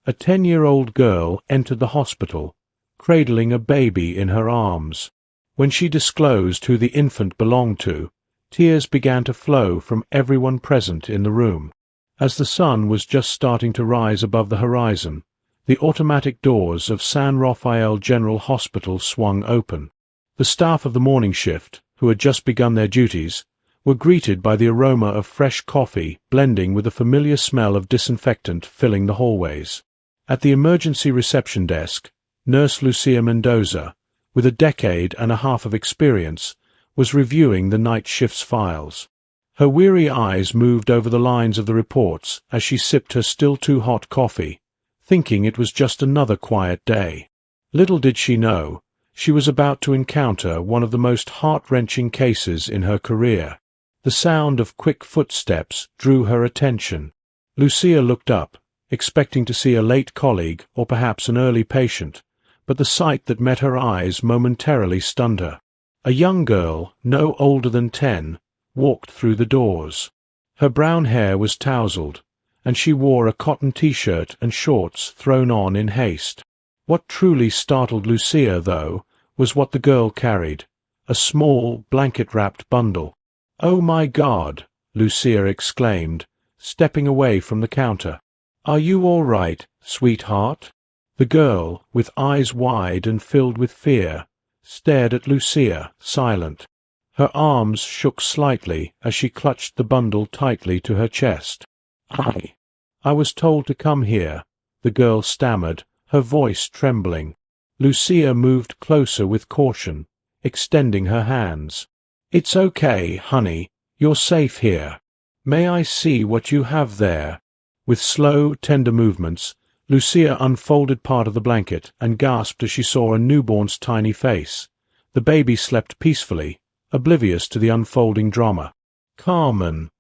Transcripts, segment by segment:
A 10-year-old girl entered the hospital, cradling a baby in her arms. When she disclosed who the infant belonged to, tears began to flow from everyone present in the room. As the sun was just starting to rise above the horizon, the automatic doors of San Rafael General Hospital swung open. The staff of the morning shift, who had just begun their duties, were greeted by the aroma of fresh coffee blending with the familiar smell of disinfectant filling the hallways. At the emergency reception desk, Nurse Lucia Mendoza, with a decade and a half of experience, was reviewing the night shift's files. Her weary eyes moved over the lines of the reports as she sipped her still-too-hot coffee, thinking it was just another quiet day. Little did she know, she was about to encounter one of the most heart-wrenching cases in her career. The sound of quick footsteps drew her attention. Lucia looked up, expecting to see a late colleague or perhaps an early patient, but the sight that met her eyes momentarily stunned her. A young girl, no older than 10, walked through the doors. Her brown hair was tousled, and she wore a cotton t-shirt and shorts thrown on in haste. What truly startled Lucia, though, was what the girl carried, a small, blanket-wrapped bundle. "Oh, my God!" Lucia exclaimed, stepping away from the counter. "Are you all right, sweetheart?" The girl, with eyes wide and filled with fear, stared at Lucia, silent. Her arms shook slightly as she clutched the bundle tightly to her chest. I was told to come here," the girl stammered, her voice trembling. Lucia moved closer with caution, extending her hands. "It's okay, honey. You're safe here. May I see what you have there?" With slow, tender movements, Lucia unfolded part of the blanket and gasped as she saw a newborn's tiny face. The baby slept peacefully, oblivious to the unfolding drama. "Carmen,"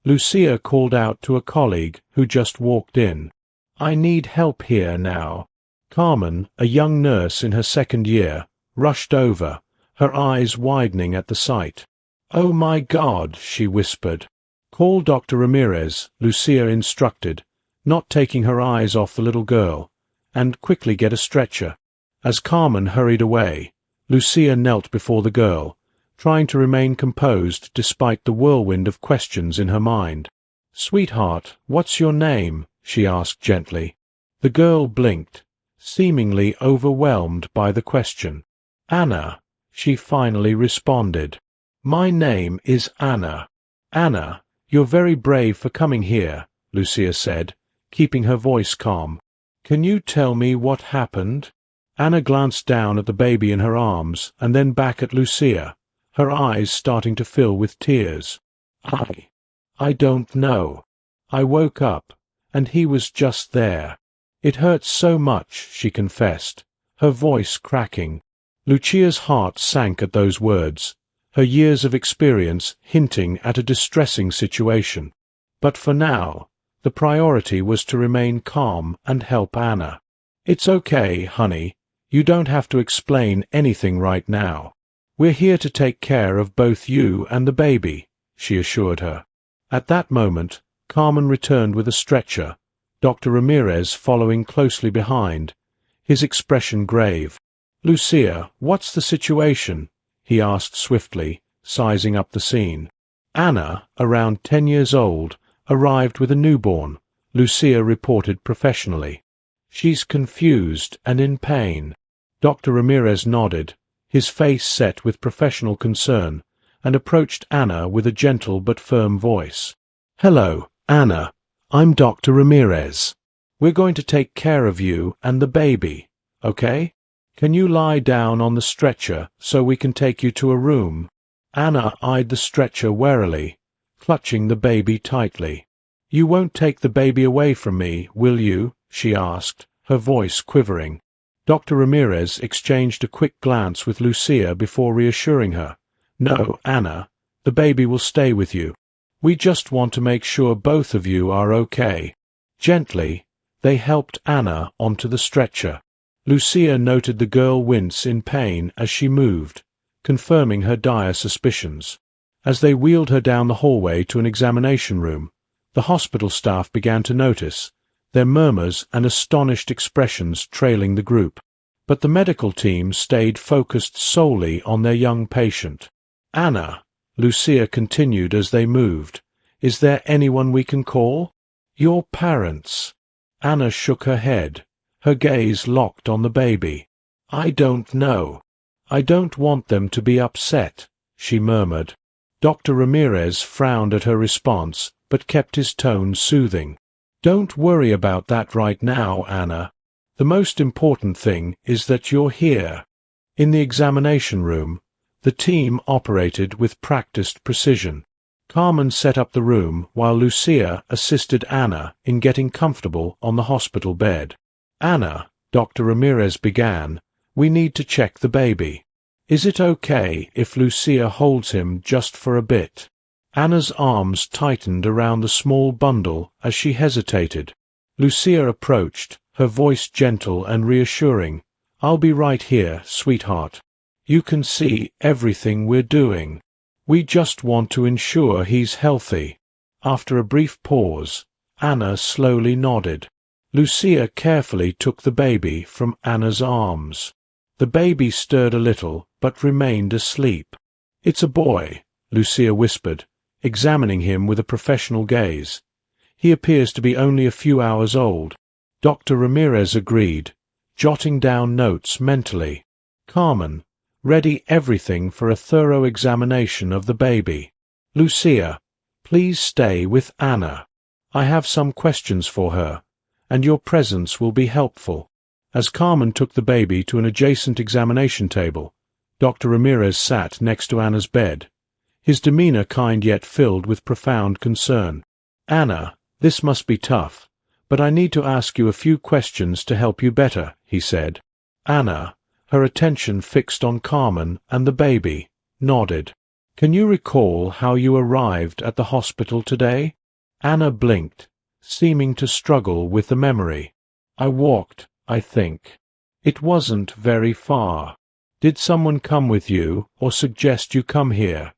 Lucia called out to a colleague who just walked in. "I need help here now." Carmen, a young nurse in her second year, rushed over, her eyes widening at the sight. "Oh, my God," she whispered. "Call Dr. Ramirez," Lucia instructed, not taking her eyes off the little girl, "and quickly get a stretcher." As Carmen hurried away, Lucia knelt before the girl, trying to remain composed despite the whirlwind of questions in her mind. "Sweetheart, what's your name?" she asked gently. The girl blinked, seemingly overwhelmed by the question. "Anna," she finally responded. "My name is Anna." "Anna, you're very brave for coming here," Lucia said, keeping her voice calm. "Can you tell me what happened?" Anna glanced down at the baby in her arms and then back at Lucia, her eyes starting to fill with tears. I don't know. I woke up, and he was just there. It hurt so much," she confessed, her voice cracking. Lucia's heart sank at those words, her years of experience hinting at a distressing situation. But for now, the priority was to remain calm and help Anna. "It's okay, honey. You don't have to explain anything right now. We're here to take care of both you and the baby," she assured her. At that moment, Carmen returned with a stretcher, Dr. Ramirez following closely behind, his expression grave. "Lucia, what's the situation?" he asked swiftly, sizing up the scene. Anna, around 10 years old, arrived with a newborn, Lucia reported professionally. "She's confused and in pain." Dr. Ramirez nodded, his face set with professional concern, and approached Anna with a gentle but firm voice. "Hello, Anna. I'm Dr. Ramirez. We're going to take care of you and the baby, okay? Can you lie down on the stretcher so we can take you to a room?" Anna eyed the stretcher warily, clutching the baby tightly. "You won't take the baby away from me, will you?" she asked, her voice quivering. Dr. Ramirez exchanged a quick glance with Lucia before reassuring her. "No, Anna, the baby will stay with you. We just want to make sure both of you are okay." Gently, they helped Anna onto the stretcher. Lucia noted the girl wince in pain as she moved, confirming her dire suspicions. As they wheeled her down the hallway to an examination room, the hospital staff began to notice, their murmurs and astonished expressions trailing the group. But the medical team stayed focused solely on their young patient. "Anna," Lucia continued as they moved, "is there anyone we can call?" "Your parents." Anna shook her head, her gaze locked on the baby. "I don't know. I don't want them to be upset," she murmured. Dr. Ramirez frowned at her response, but kept his tone soothing. "Don't worry about that right now, Anna. The most important thing is that you're here." In the examination room, the team operated with practiced precision. Carmen set up the room while Lucia assisted Anna in getting comfortable on the hospital bed. "Anna," Dr. Ramirez began, "we need to check the baby. Is it okay if Lucia holds him just for a bit?" Anna's arms tightened around the small bundle as she hesitated. Lucia approached, her voice gentle and reassuring. "I'll be right here, sweetheart. You can see everything we're doing. We just want to ensure he's healthy." After a brief pause, Anna slowly nodded. Lucia carefully took the baby from Anna's arms. The baby stirred a little, but remained asleep. "It's a boy," Lucia whispered, examining him with a professional gaze. "He appears to be only a few hours old." Dr. Ramirez agreed, jotting down notes mentally. "Carmen, ready everything for a thorough examination of the baby. Lucia, please stay with Anna. I have some questions for her, and your presence will be helpful." As Carmen took the baby to an adjacent examination table, Dr. Ramirez sat next to Anna's bed, his demeanor kind yet filled with profound concern. "Anna, this must be tough, but I need to ask you a few questions to help you better," he said. Anna, her attention fixed on Carmen and the baby, nodded. "Can you recall how you arrived at the hospital today?" Anna blinked, seeming to struggle with the memory. "I walked, I think. It wasn't very far. Did someone come with you or suggest you come here?"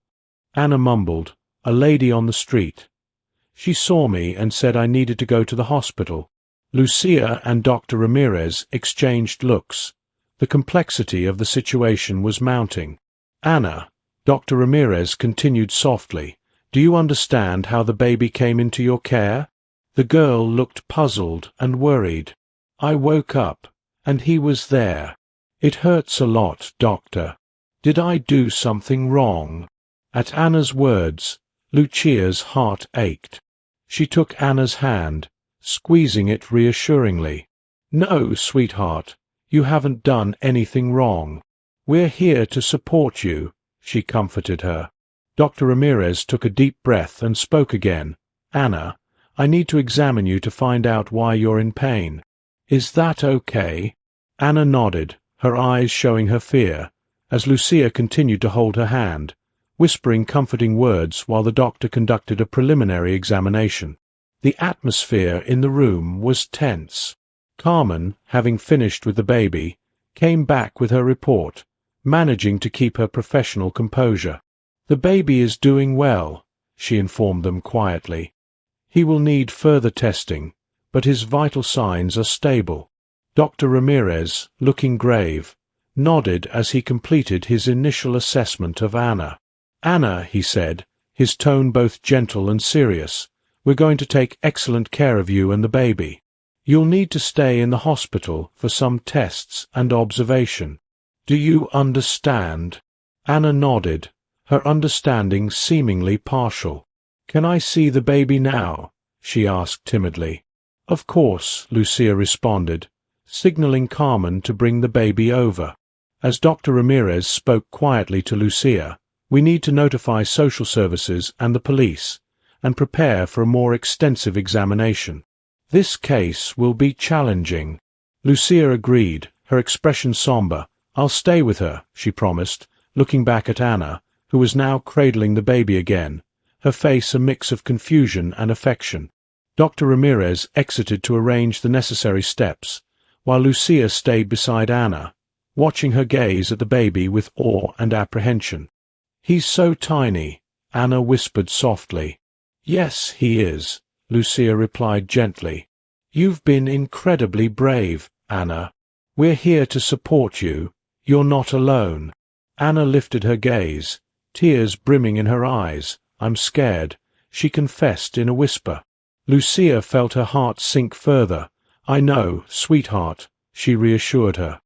Anna mumbled, "A lady on the street. She saw me and said I needed to go to the hospital." Lucia and Dr. Ramirez exchanged looks. The complexity of the situation was mounting. "Anna," Dr. Ramirez continued softly, "do you understand how the baby came into your care?" The girl looked puzzled and worried. "I woke up, and he was there. It hurts a lot, doctor. Did I do something wrong?" At Anna's words, Lucia's heart ached. She took Anna's hand, squeezing it reassuringly. "No, sweetheart, you haven't done anything wrong. We're here to support you," she comforted her. Dr. Ramirez took a deep breath and spoke again. "Anna, I need to examine you to find out why you're in pain. Is that okay?" Anna nodded, her eyes showing her fear, as Lucia continued to hold her hand, whispering comforting words while the doctor conducted a preliminary examination. The atmosphere in the room was tense. Carmen, having finished with the baby, came back with her report, managing to keep her professional composure. "The baby is doing well," she informed them quietly. "He will need further testing, but his vital signs are stable." Dr. Ramirez, looking grave, nodded as he completed his initial assessment of Anna. "Anna," he said, his tone both gentle and serious, "we're going to take excellent care of you and the baby. You'll need to stay in the hospital for some tests and observation. Do you understand?" Anna nodded, her understanding seemingly partial. "Can I see the baby now?" she asked timidly. "Of course," Lucia responded, signaling Carmen to bring the baby over. As Dr. Ramirez spoke quietly to Lucia, "We need to notify social services and the police, and prepare for a more extensive examination. This case will be challenging." Lucia agreed, her expression somber. "I'll stay with her," she promised, looking back at Anna, who was now cradling the baby again, her face a mix of confusion and affection. Dr. Ramirez exited to arrange the necessary steps, while Lucia stayed beside Anna, watching her gaze at the baby with awe and apprehension. "He's so tiny," Anna whispered softly. "Yes, he is," Lucia replied gently. You've been incredibly brave, Anna. We're here to support you. You're not alone. Anna lifted her gaze, tears brimming in her eyes. I'm scared, she confessed in a whisper. Lucia felt her heart sink further. I know, sweetheart, she reassured her.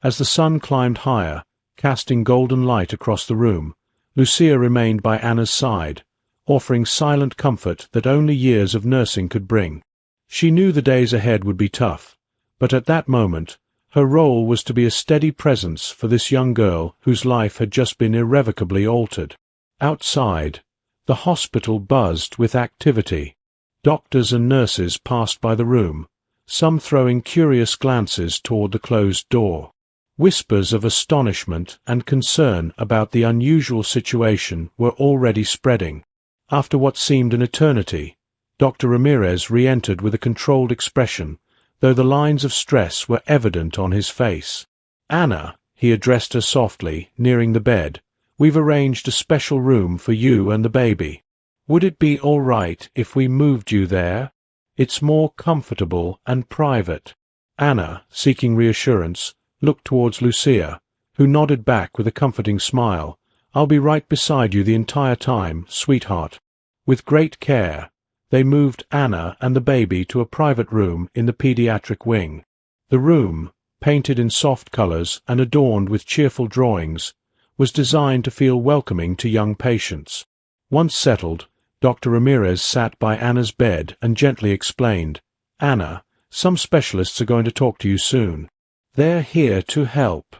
As the sun climbed higher, casting golden light across the room, Lucia remained by Anna's side, offering silent comfort that only years of nursing could bring. She knew the days ahead would be tough, but at that moment, her role was to be a steady presence for this young girl whose life had just been irrevocably altered. Outside, the hospital buzzed with activity. Doctors and nurses passed by the room, some throwing curious glances toward the closed door. Whispers of astonishment and concern about the unusual situation were already spreading. After what seemed an eternity, Dr. Ramirez re-entered with a controlled expression, though the lines of stress were evident on his face. Anna, he addressed her softly, nearing the bed, we've arranged a special room for you and the baby. Would it be all right if we moved you there? It's more comfortable and private. Anna, seeking reassurance, looked towards Lucia, who nodded back with a comforting smile. I'll be right beside you the entire time, sweetheart. With great care, they moved Anna and the baby to a private room in the pediatric wing. The room, painted in soft colors and adorned with cheerful drawings, was designed to feel welcoming to young patients. Once settled, Dr. Ramirez sat by Anna's bed and gently explained, Anna, some specialists are going to talk to you soon. They're here to help.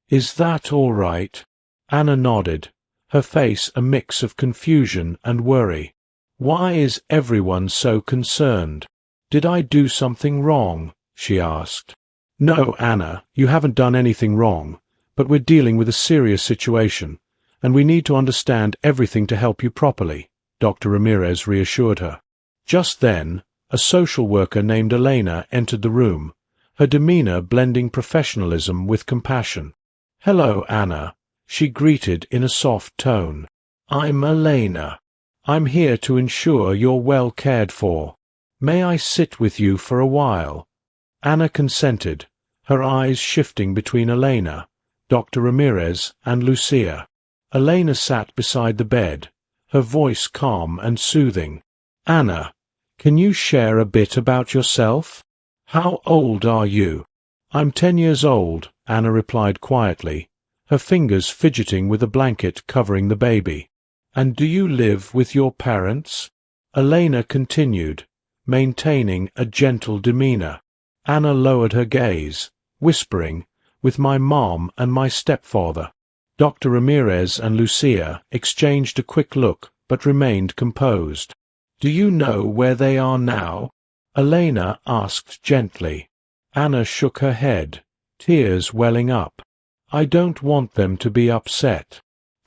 Is that all right? Anna nodded, her face a mix of confusion and worry. Why is everyone so concerned? Did I do something wrong? She asked. No, Anna, you haven't done anything wrong, but we're dealing with a serious situation, and we need to understand everything to help you properly, Dr. Ramirez reassured her. Just then, a social worker named Elena entered the room, her demeanor blending professionalism with compassion. Hello, Anna, she greeted in a soft tone. I'm Elena. I'm here to ensure you're well cared for. May I sit with you for a while? Anna consented, her eyes shifting between Elena, Dr. Ramirez, and Lucia. Elena sat beside the bed, her voice calm and soothing. Anna, can you share a bit about yourself? How old are you? I'm 10 years old, Anna replied quietly, her fingers fidgeting with a blanket covering the baby. And do you live with your parents? Elena continued, maintaining a gentle demeanor. Anna lowered her gaze, whispering, with my mom and my stepfather. Dr. Ramirez and Lucia exchanged a quick look but remained composed. Do you know where they are now? Elena asked gently. Anna shook her head, tears welling up. I don't want them to be upset.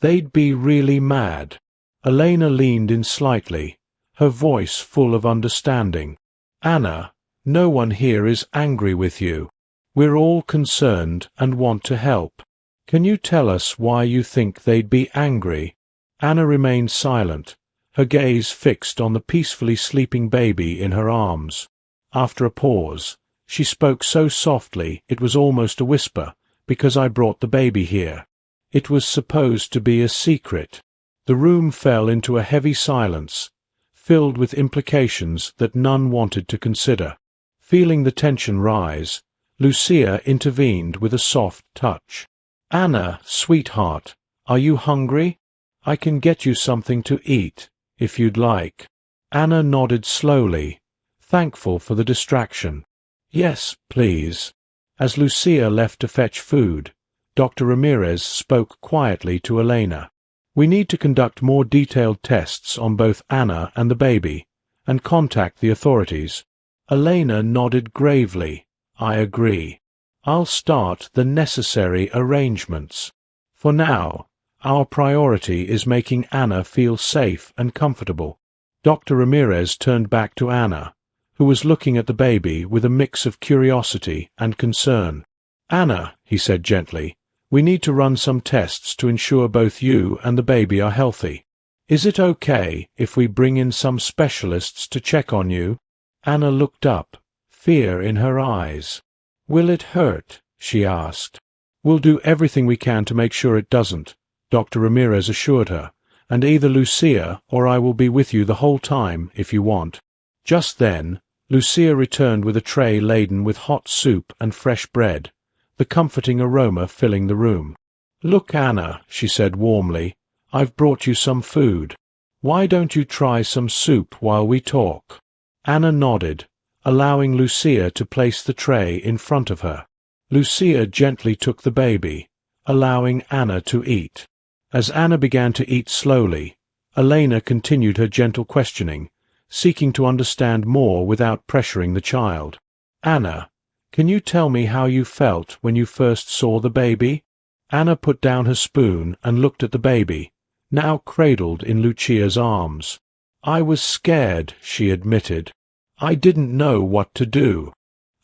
They'd be really mad. Elena leaned in slightly, her voice full of understanding. Anna, no one here is angry with you. We're all concerned and want to help. Can you tell us why you think they'd be angry? Anna remained silent, her gaze fixed on the peacefully sleeping baby in her arms. After a pause, she spoke so softly it was almost a whisper, because I brought the baby here. It was supposed to be a secret. The room fell into a heavy silence, filled with implications that none wanted to consider. Feeling the tension rise, Lucia intervened with a soft touch. Anna, sweetheart, are you hungry? I can get you something to eat, if you'd like. Anna nodded slowly, thankful for the distraction. Yes, please. As Lucia left to fetch food, Dr. Ramirez spoke quietly to Elena. We need to conduct more detailed tests on both Anna and the baby, and contact the authorities. Elena nodded gravely. I agree. I'll start the necessary arrangements. For now, our priority is making Anna feel safe and comfortable. Dr. Ramirez turned back to Anna, who was looking at the baby with a mix of curiosity and concern. Anna, he said gently, we need to run some tests to ensure both you and the baby are healthy. Is it okay if we bring in some specialists to check on you? Anna looked up, fear in her eyes. "Will it hurt?" she asked. "We'll do everything we can to make sure it doesn't," Dr. Ramirez assured her, "and either Lucia or I will be with you the whole time if you want." Just then, Lucia returned with a tray laden with hot soup and fresh bread, the comforting aroma filling the room. "Look, Anna," she said warmly, "I've brought you some food. Why don't you try some soup while we talk?" Anna nodded, allowing Lucia to place the tray in front of her. Lucia gently took the baby, allowing Anna to eat. As Anna began to eat slowly, Elena continued her gentle questioning, seeking to understand more without pressuring the child. "Anna, can you tell me how you felt when you first saw the baby?" Anna put down her spoon and looked at the baby, now cradled in Lucia's arms. "I was scared," she admitted. "I didn't know what to do."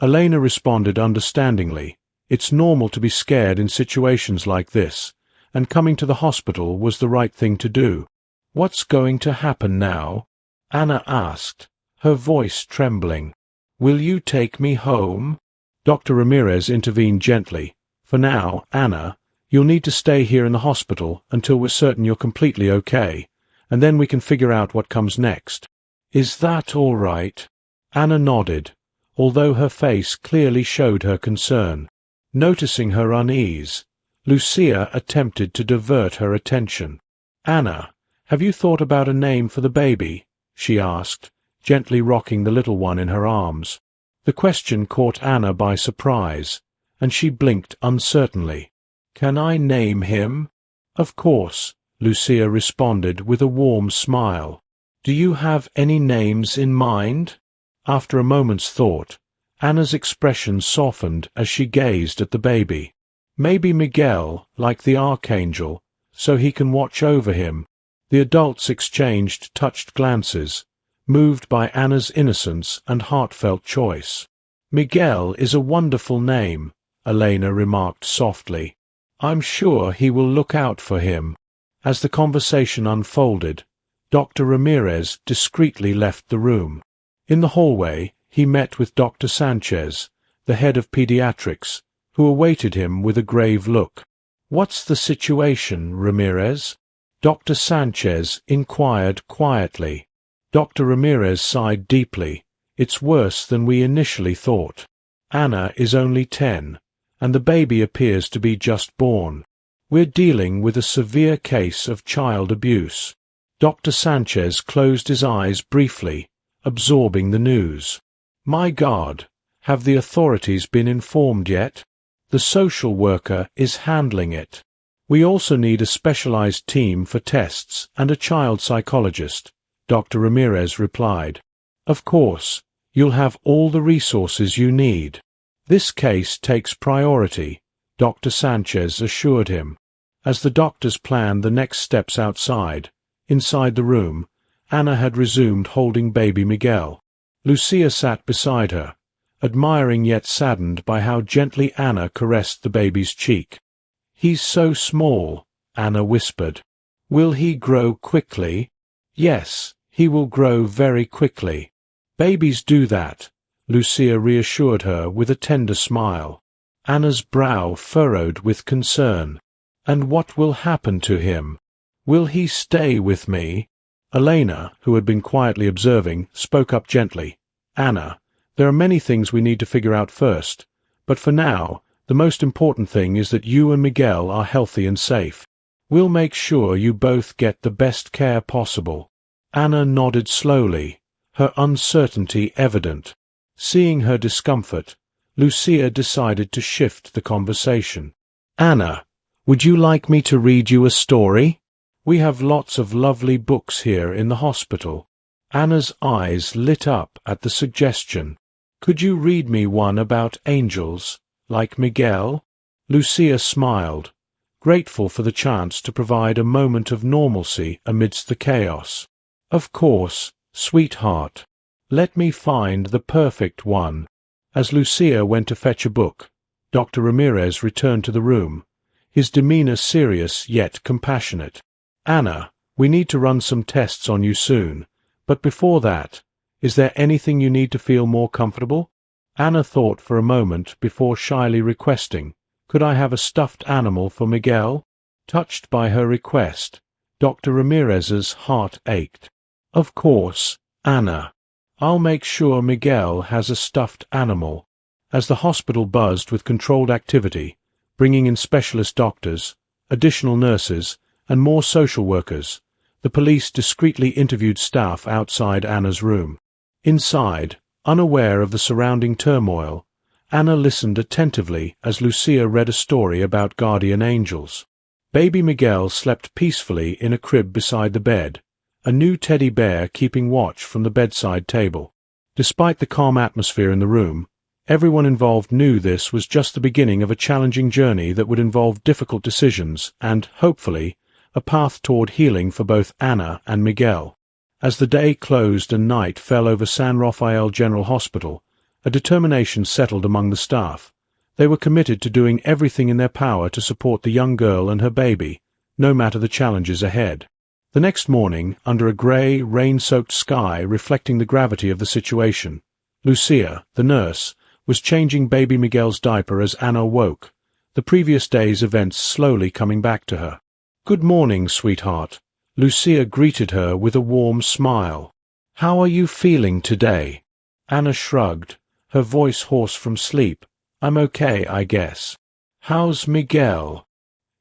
Elena responded understandingly. It's normal to be scared in situations like this, and coming to the hospital was the right thing to do. "What's going to happen now?" Anna asked, her voice trembling. "Will you take me home?" Dr. Ramirez intervened gently. "For now, Anna, you'll need to stay here in the hospital until we're certain you're completely okay, and then we can figure out what comes next." "Is that all right?" Anna nodded, although her face clearly showed her concern. Noticing her unease, Lucia attempted to divert her attention. "Anna, have you thought about a name for the baby?" she asked, gently rocking the little one in her arms. The question caught Anna by surprise, and she blinked uncertainly. "Can I name him?" "Of course," Lucia responded with a warm smile. "Do you have any names in mind?" After a moment's thought, Anna's expression softened as she gazed at the baby. "Maybe Miguel, like the archangel, so he can watch over him." The adults exchanged touched glances, moved by Anna's innocence and heartfelt choice. "Miguel is a wonderful name," Elena remarked softly. "I'm sure he will look out for him." As the conversation unfolded, Dr. Ramirez discreetly left the room. In the hallway, he met with Dr. Sanchez, the head of pediatrics, who awaited him with a grave look. "What's the situation, Ramirez?" Dr. Sanchez inquired quietly. Dr. Ramirez sighed deeply. "It's worse than we initially thought. Anna is only 10, and the baby appears to be just born. We're dealing with a severe case of child abuse." Dr. Sanchez closed his eyes briefly, absorbing the news. "My God, have the authorities been informed yet?" "The social worker is handling it. We also need a specialized team for tests and a child psychologist," Dr. Ramirez replied. "Of course, you'll have all the resources you need. This case takes priority," Dr. Sanchez assured him. As the doctors planned the next steps outside, inside the room, Anna had resumed holding baby Miguel. Lucia sat beside her, admiring yet saddened by how gently Anna caressed the baby's cheek. "He's so small," Anna whispered. "Will he grow quickly?" "Yes, he will grow very quickly. Babies do that," Lucia reassured her with a tender smile. Anna's brow furrowed with concern. "And what will happen to him? Will he stay with me?" Elena, who had been quietly observing, spoke up gently. "Anna, there are many things we need to figure out first, but for now, the most important thing is that you and Miguel are healthy and safe. We'll make sure you both get the best care possible." Anna nodded slowly, her uncertainty evident. Seeing her discomfort, Lucia decided to shift the conversation. "Anna, would you like me to read you a story? We have lots of lovely books here in the hospital." Anna's eyes lit up at the suggestion. "Could you read me one about angels, like Miguel?" Lucia smiled, grateful for the chance to provide a moment of normalcy amidst the chaos. "Of course, sweetheart. Let me find the perfect one." As Lucia went to fetch a book, Dr. Ramirez returned to the room, his demeanor serious yet compassionate. "Anna, we need to run some tests on you soon, but before that, is there anything you need to feel more comfortable?" Anna thought for a moment before shyly requesting, "Could I have a stuffed animal for Miguel?" Touched by her request, Dr. Ramirez's heart ached. "Of course, Anna. I'll make sure Miguel has a stuffed animal." As the hospital buzzed with controlled activity, bringing in specialist doctors, additional nurses, and more social workers, the police discreetly interviewed staff outside Anna's room. Inside, unaware of the surrounding turmoil, Anna listened attentively as Lucia read a story about guardian angels. Baby Miguel slept peacefully in a crib beside the bed, a new teddy bear keeping watch from the bedside table. Despite the calm atmosphere in the room, everyone involved knew this was just the beginning of a challenging journey that would involve difficult decisions and, hopefully, a path toward healing for both Anna and Miguel. As the day closed and night fell over San Rafael General Hospital, a determination settled among the staff. They were committed to doing everything in their power to support the young girl and her baby, no matter the challenges ahead. The next morning, under a grey, rain-soaked sky reflecting the gravity of the situation, Lucia, the nurse, was changing baby Miguel's diaper as Anna woke, the previous day's events slowly coming back to her. "Good morning, sweetheart." Lucia greeted her with a warm smile. "How are you feeling today?" Anna shrugged, her voice hoarse from sleep. "I'm okay, I guess." "How's Miguel?"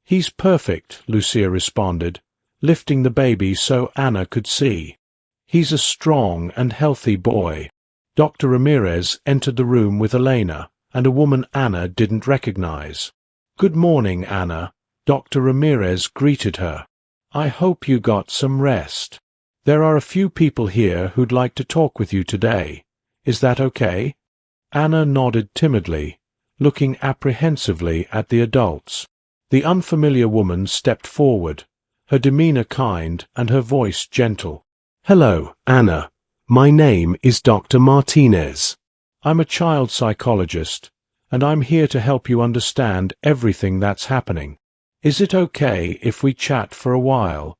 "He's perfect," Lucia responded, lifting the baby so Anna could see. "He's a strong and healthy boy." Dr. Ramirez entered the room with Elena and a woman Anna didn't recognize. "Good morning, Anna." Dr. Ramirez greeted her. "I hope you got some rest. There are a few people here who'd like to talk with you today. Is that okay?" Anna nodded timidly, looking apprehensively at the adults. The unfamiliar woman stepped forward, her demeanor kind and her voice gentle. "Hello, Anna. My name is Dr. Martinez. I'm a child psychologist, and I'm here to help you understand everything that's happening. Is it okay if we chat for a while?"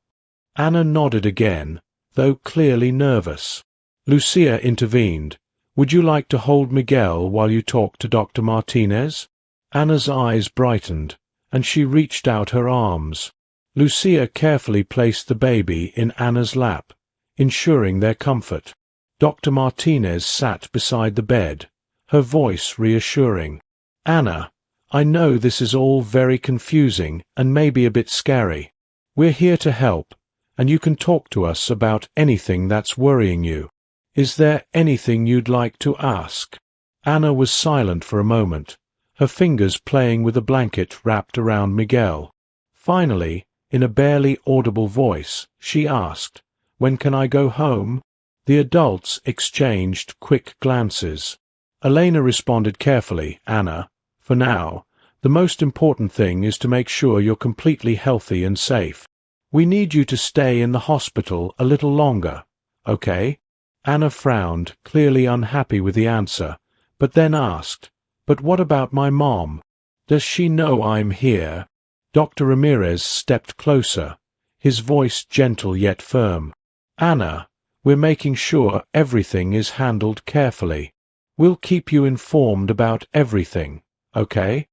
Anna nodded again, though clearly nervous. Lucia intervened. "Would you like to hold Miguel while you talk to Dr. Martinez?" Anna's eyes brightened, and she reached out her arms. Lucia carefully placed the baby in Anna's lap, ensuring their comfort. Dr. Martinez sat beside the bed, her voice reassuring. "Anna, I know this is all very confusing and maybe a bit scary. We're here to help, and you can talk to us about anything that's worrying you. Is there anything you'd like to ask?" Anna was silent for a moment, her fingers playing with a blanket wrapped around Miguel. Finally, in a barely audible voice, she asked, "When can I go home?" The adults exchanged quick glances. Elena responded carefully, "Anna, for now, the most important thing is to make sure you're completely healthy and safe. We need you to stay in the hospital a little longer, okay?" Anna frowned, clearly unhappy with the answer, but then asked, "But what about my mom? Does she know I'm here?" Dr. Ramirez stepped closer, his voice gentle yet firm. "Anna, we're making sure everything is handled carefully. We'll keep you informed about everything, okay?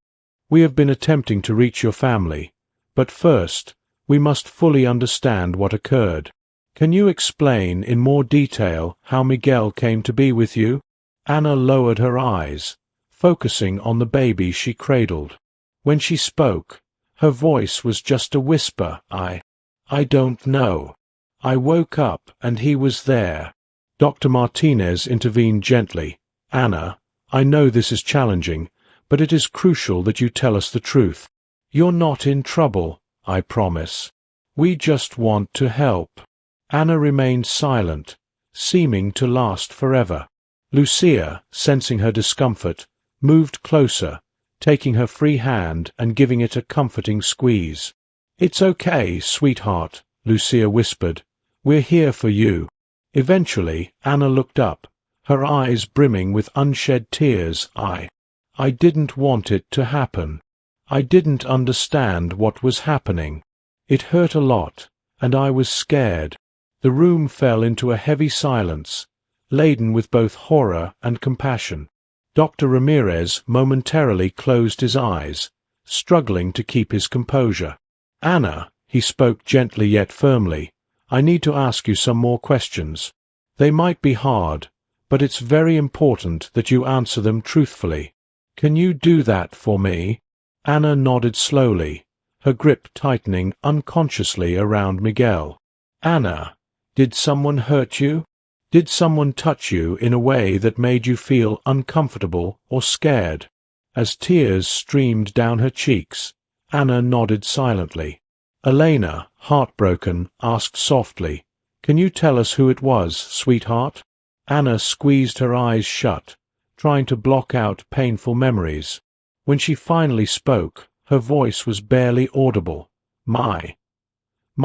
We have been attempting to reach your family, but first, we must fully understand what occurred. Can you explain in more detail how Miguel came to be with you?" Anna lowered her eyes, focusing on the baby she cradled. When she spoke, her voice was just a whisper. I don't know. I woke up and he was there." Dr. Martinez intervened gently. "Anna, I know this is challenging, but it is crucial that you tell us the truth. You're not in trouble, I promise. We just want to help." Anna remained silent, seeming to last forever. Lucia, sensing her discomfort, moved closer, taking her free hand and giving it a comforting squeeze. "It's okay, sweetheart," Lucia whispered. "We're here for you." Eventually, Anna looked up, her eyes brimming with unshed tears. I didn't want it to happen. I didn't understand what was happening. It hurt a lot, and I was scared." The room fell into a heavy silence, laden with both horror and compassion. Dr. Ramirez momentarily closed his eyes, struggling to keep his composure. "Anna," he spoke gently yet firmly, "I need to ask you some more questions. They might be hard, but it's very important that you answer them truthfully. Can you do that for me?" Anna nodded slowly, her grip tightening unconsciously around Miguel. "Anna, did someone hurt you? Did someone touch you in a way that made you feel uncomfortable or scared?" As tears streamed down her cheeks, Anna nodded silently. Elena, heartbroken, asked softly, "Can you tell us who it was, sweetheart?" Anna squeezed her eyes shut, trying to block out painful memories. When she finally spoke, her voice was barely audible. My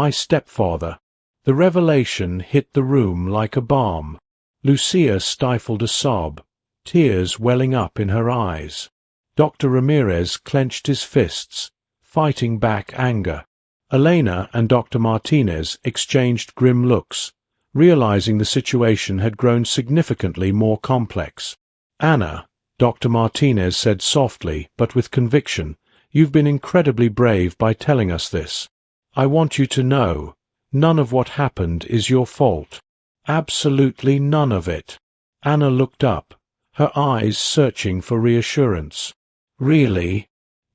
stepfather." The revelation hit the room like a bomb. Lucia stifled a sob, tears welling up in her eyes. Dr. Ramirez clenched his fists, fighting back anger. Elena and Dr. Martinez exchanged grim looks, realizing the situation had grown significantly more complex. "Anna," Dr. Martinez said softly but with conviction, "you've been incredibly brave by telling us this. I want you to know, none of what happened is your fault. Absolutely none of it." Anna looked up, her eyes searching for reassurance. "Really?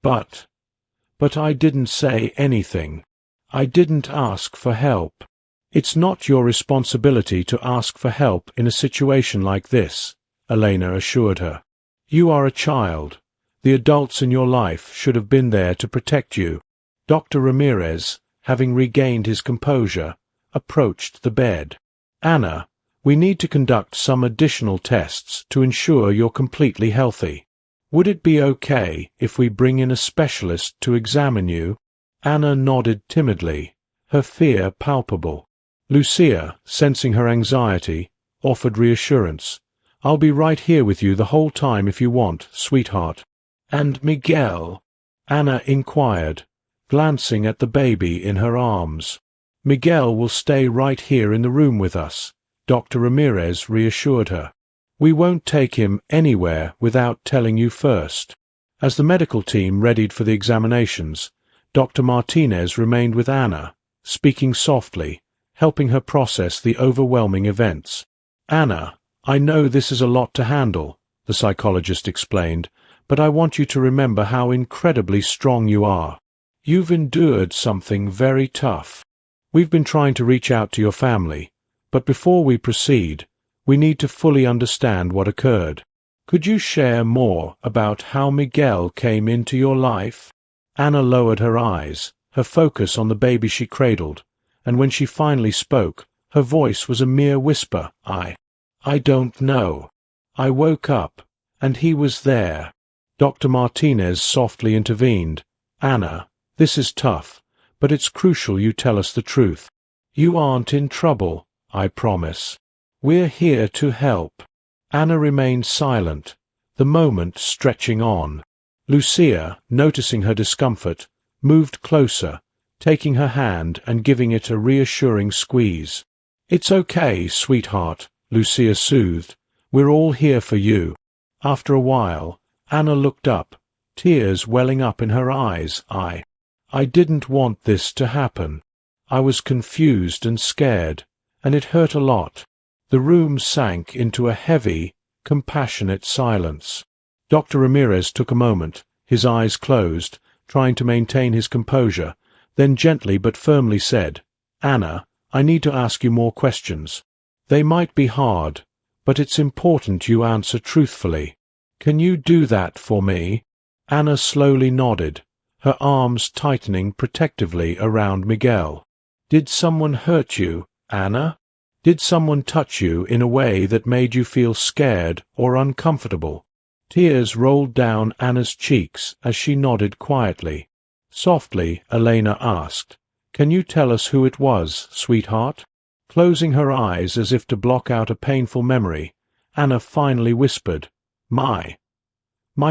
But I didn't say anything. I didn't ask for help." "It's not your responsibility to ask for help in a situation like this," Elena assured her. "You are a child. The adults in your life should have been there to protect you." Dr. Ramirez, having regained his composure, approached the bed. "Anna, we need to conduct some additional tests to ensure you're completely healthy. Would it be okay if we bring in a specialist to examine you?" Anna nodded timidly, her fear palpable. Lucia, sensing her anxiety, offered reassurance. "I'll be right here with you the whole time if you want, sweetheart." "And Miguel?" Anna inquired, glancing at the baby in her arms. "Miguel will stay right here in the room with us," Dr. Ramirez reassured her. "We won't take him anywhere without telling you first." As the medical team readied for the examinations, Dr. Martinez remained with Anna, speaking softly, helping her process the overwhelming events. "Anna, I know this is a lot to handle," the psychologist explained, "but I want you to remember how incredibly strong you are. You've endured something very tough. We've been trying to reach out to your family, but before we proceed, we need to fully understand what occurred. Could you share more about how Miguel came into your life?" Anna lowered her eyes, her focus on the baby she cradled, and when she finally spoke, her voice was a mere whisper. I don't know. I woke up, and he was there." Dr. Martinez softly intervened. "Anna, this is tough, but it's crucial you tell us the truth. You aren't in trouble, I promise. We're here to help." Anna remained silent, the moment stretching on. Lucia, noticing her discomfort, moved closer, taking her hand and giving it a reassuring squeeze. "It's okay, sweetheart," Lucia soothed. "We're all here for you." After a while, Anna looked up, tears welling up in her eyes. I didn't want this to happen. I was confused and scared, and it hurt a lot." The room sank into a heavy, compassionate silence. Dr. Ramirez took a moment, his eyes closed, trying to maintain his composure, then gently but firmly said, "Anna, I need to ask you more questions. They might be hard, but it's important you answer truthfully. Can you do that for me?" Anna slowly nodded, her arms tightening protectively around Miguel. "Did someone hurt you, Anna? Did someone touch you in a way that made you feel scared or uncomfortable?" Tears rolled down Anna's cheeks as she nodded quietly. Softly, Elena asked, "Can you tell us who it was, sweetheart?" Closing her eyes as if to block out a painful memory, Anna finally whispered, My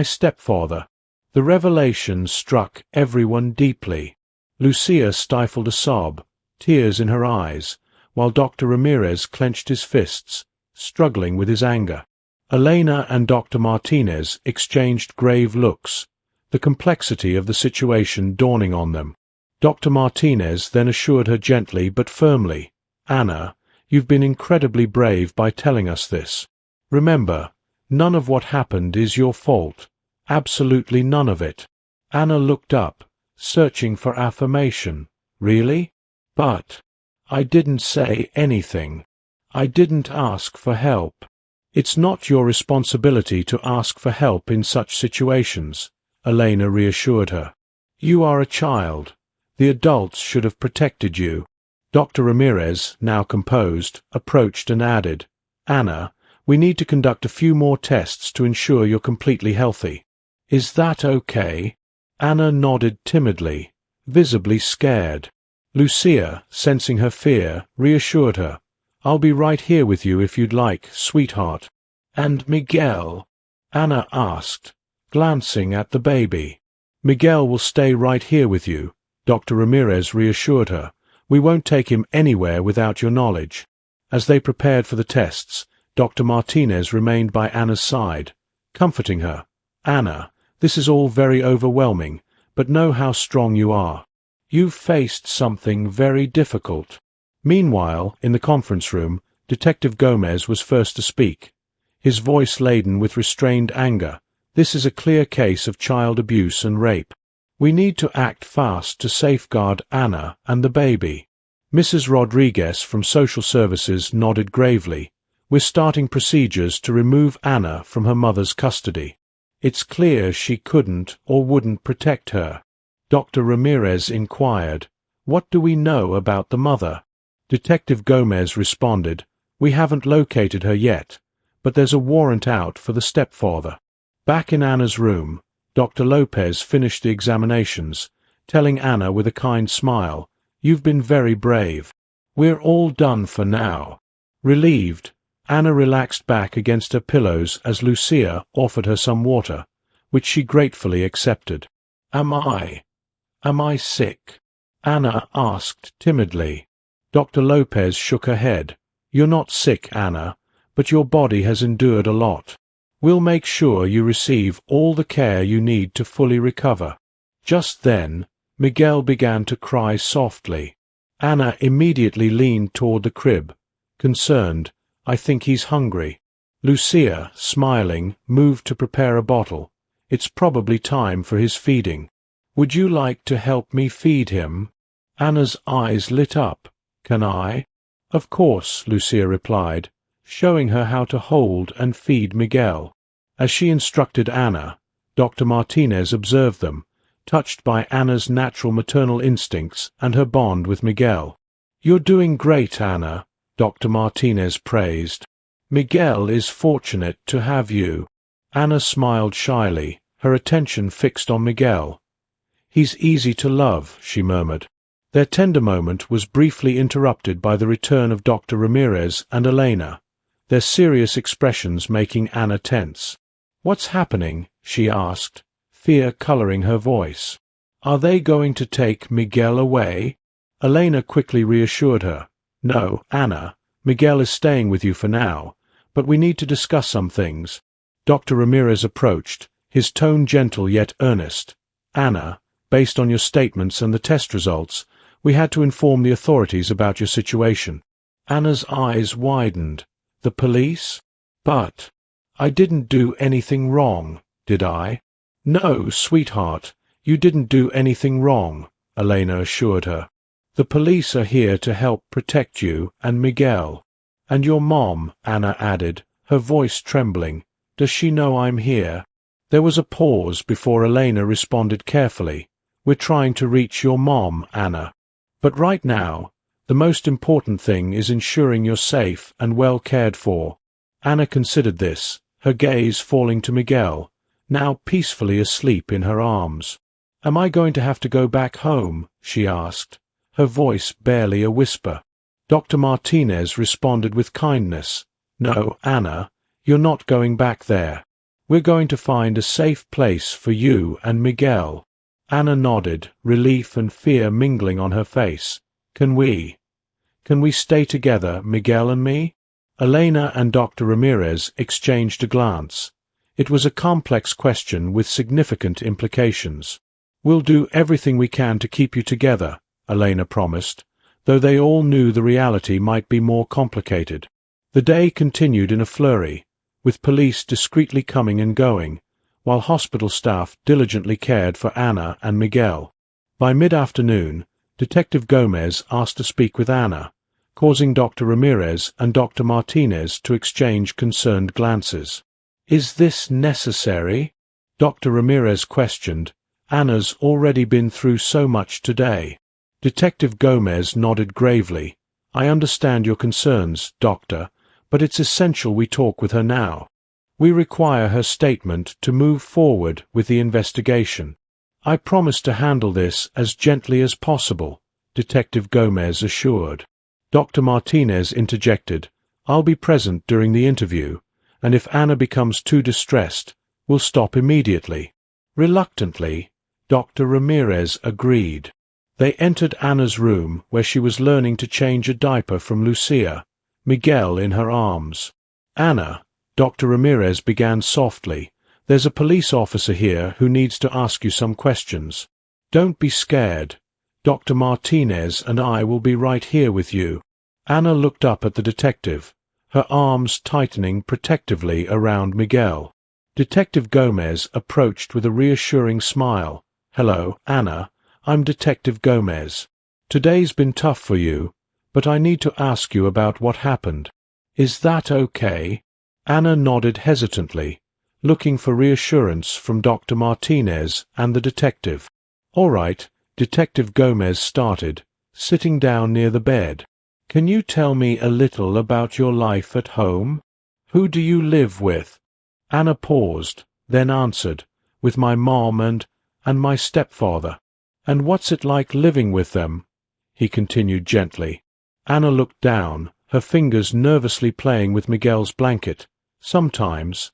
stepfather." The revelation struck everyone deeply. Lucia stifled a sob, tears in her eyes, while Dr. Ramirez clenched his fists, struggling with his anger. Elena and Dr. Martinez exchanged grave looks, the complexity of the situation dawning on them. Dr. Martinez then assured her gently but firmly, "Anna, you've been incredibly brave by telling us this. Remember, none of what happened is your fault. Absolutely none of it." Anna looked up, searching for affirmation. "Really? But I didn't say anything. I didn't ask for help." "It's not your responsibility to ask for help in such situations," Elena reassured her. "You are a child. The adults should have protected you." Dr. Ramirez, now composed, approached and added, "Anna, we need to conduct a few more tests to ensure you're completely healthy. Is that okay?" Anna nodded timidly, visibly scared. Lucia, sensing her fear, reassured her. "I'll be right here with you if you'd like, sweetheart." "And Miguel?" Anna asked, glancing at the baby. "Miguel will stay right here with you," Dr. Ramirez reassured her. "We won't take him anywhere without your knowledge." As they prepared for the tests, Dr. Martinez remained by Anna's side, comforting her. "Anna, this is all very overwhelming, but know how strong you are. You've faced something very difficult." Meanwhile, in the conference room, Detective Gomez was first to speak, his voice laden with restrained anger. "This is a clear case of child abuse and rape. We need to act fast to safeguard Anna and the baby." Mrs. Rodriguez from Social Services nodded gravely. "We're starting procedures to remove Anna from her mother's custody. It's clear she couldn't or wouldn't protect her." Dr. Ramirez inquired, "What do we know about the mother?" Detective Gomez responded, "We haven't located her yet, but there's a warrant out for the stepfather." Back in Anna's room, Dr. Lopez finished the examinations, telling Anna with a kind smile, "You've been very brave. We're all done for now." Relieved, Anna relaxed back against her pillows as Lucia offered her some water, which she gratefully accepted. Am I sick?" Anna asked timidly. Dr. Lopez shook her head. "You're not sick, Anna, but your body has endured a lot. We'll make sure you receive all the care you need to fully recover." Just then, Miguel began to cry softly. Anna immediately leaned toward the crib, concerned. "I think he's hungry." Lucia, smiling, moved to prepare a bottle. "It's probably time for his feeding. Would you like to help me feed him?" Anna's eyes lit up. "Can I?" "Of course," Lucia replied, showing her how to hold and feed Miguel. As she instructed Anna, Dr. Martinez observed them, touched by Anna's natural maternal instincts and her bond with Miguel. "You're doing great, Anna," Dr. Martinez praised. "Miguel is fortunate to have you." Anna smiled shyly, her attention fixed on Miguel. "He's easy to love," she murmured. Their tender moment was briefly interrupted by the return of Dr. Ramirez and Elena, their serious expressions making Anna tense. "What's happening?" she asked, fear coloring her voice. "Are they going to take Miguel away?" Elena quickly reassured her. "No, Anna, Miguel is staying with you for now, but we need to discuss some things." Dr. Ramirez approached, his tone gentle yet earnest. "Anna, based on your statements and the test results, we had to inform the authorities about your situation." Anna's eyes widened. "The police? But I didn't do anything wrong, did I?" "No, sweetheart, you didn't do anything wrong," Elena assured her. "The police are here to help protect you and Miguel." "And your mom," Anna added, her voice trembling. "Does she know I'm here?" There was a pause before Elena responded carefully. "We're trying to reach your mom, Anna. But right now, the most important thing is ensuring you're safe and well cared for." Anna considered this, her gaze falling to Miguel, now peacefully asleep in her arms. "Am I going to have to go back home?" she asked, her voice barely a whisper. Dr. Martinez responded with kindness. "No, Anna, you're not going back there. We're going to find a safe place for you and Miguel." Anna nodded, relief and fear mingling on her face. Can we stay together, Miguel and me?" Elena and Dr. Ramirez exchanged a glance. It was a complex question with significant implications. "We'll do everything we can to keep you together," Elena promised, though they all knew the reality might be more complicated. The day continued in a flurry, with police discreetly coming and going, while hospital staff diligently cared for Anna and Miguel. By mid-afternoon, Detective Gomez asked to speak with Anna, causing Dr. Ramirez and Dr. Martinez to exchange concerned glances. "Is this necessary?" Dr. Ramirez questioned. "Anna's already been through so much today." Detective Gomez nodded gravely. "I understand your concerns, Doctor, but it's essential we talk with her now. We require her statement to move forward with the investigation." "I promise to handle this as gently as possible," Detective Gomez assured. Dr. Martinez interjected, "I'll be present during the interview, and if Anna becomes too distressed, we'll stop immediately." Reluctantly, Dr. Ramirez agreed. They entered Anna's room, where she was learning to change a diaper from Lucia, Miguel in her arms. "Anna," Dr. Ramirez began softly, "there's a police officer here who needs to ask you some questions. Don't be scared. Dr. Martinez and I will be right here with you." Anna looked up at the detective, her arms tightening protectively around Miguel. Detective Gomez approached with a reassuring smile. "Hello, Anna. I'm Detective Gomez. Today's been tough for you, but I need to ask you about what happened. Is that okay?" Anna nodded hesitantly, looking for reassurance from Dr. Martinez and the detective. "All right," Detective Gomez started, sitting down near the bed. "Can you tell me a little about your life at home? Who do you live with?" Anna paused, then answered, "With my mom and my stepfather." "And what's it like living with them?" he continued gently. Anna looked down, her fingers nervously playing with Miguel's blanket. "Sometimes.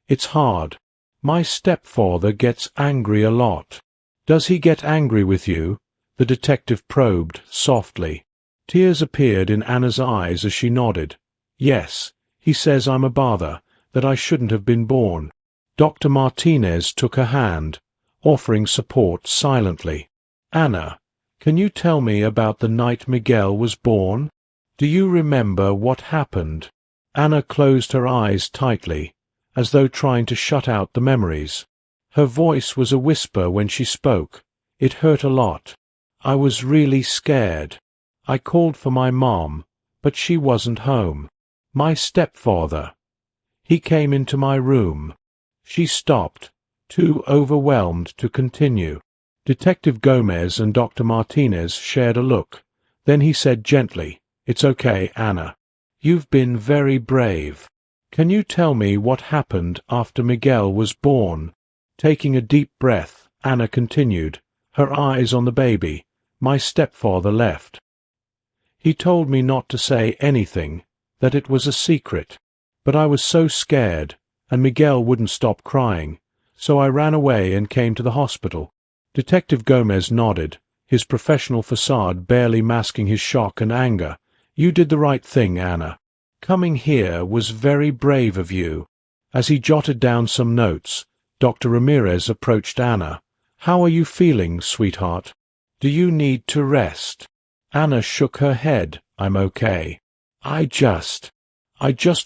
It's hard. My stepfather gets angry a lot." "Does he get angry with you?" the detective probed softly. Tears appeared in Anna's eyes as she nodded. "Yes, he says I'm a bother, that I shouldn't have been born." Dr. Martinez took her hand, offering support silently. "Anna, can you tell me about the night Miguel was born? Do you remember what happened?" Anna closed her eyes tightly, as though trying to shut out the memories. Her voice was a whisper when she spoke. It hurt a lot. "I was really scared. I called for my mom, but she wasn't home. My stepfather. He came into my room." She stopped, too overwhelmed to continue. Detective Gomez and Dr. Martinez shared a look. Then he said gently, "It's okay, Anna. You've been very brave. Can you tell me what happened after Miguel was born?" Taking a deep breath, Anna continued, her eyes on the baby. "My stepfather left. He told me not to say anything, that it was a secret. But I was so scared, and Miguel wouldn't stop crying, so I ran away and came to the hospital." Detective Gomez nodded, his professional facade barely masking his shock and anger. "You did the right thing, Anna. Coming here was very brave of you." As he jotted down some notes, Dr. Ramirez approached Anna. "How are you feeling, sweetheart? Do you need to rest?" Anna shook her head. "I'm okay. I just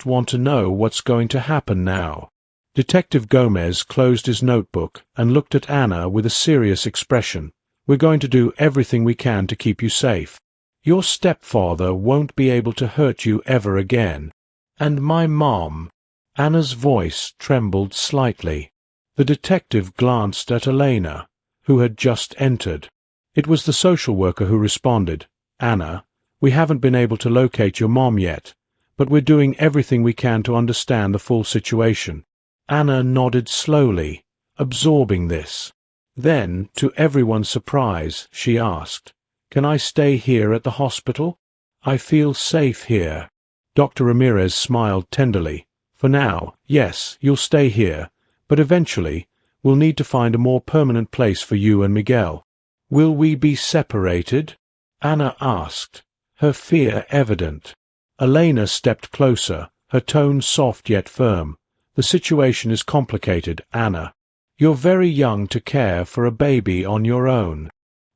want to know what's going to happen now." Detective Gomez closed his notebook and looked at Anna with a serious expression. "We're going to do everything we can to keep you safe. Your stepfather won't be able to hurt you ever again. And my mom." Anna's voice trembled slightly. The detective glanced at Elena, who had just entered. It was the social worker who responded. "Anna, we haven't been able to locate your mom yet, but we're doing everything we can to understand the full situation." Anna nodded slowly, absorbing this. Then, to everyone's surprise, she asked, "Can I stay here at the hospital? I feel safe here." Dr. Ramirez smiled tenderly. "For now, yes, you'll stay here, but eventually we'll need to find a more permanent place for you and Miguel." "Will we be separated?" Anna asked, her fear evident. Elena stepped closer, her tone soft yet firm. The situation is complicated, Anna. You're very young to care for a baby on your own.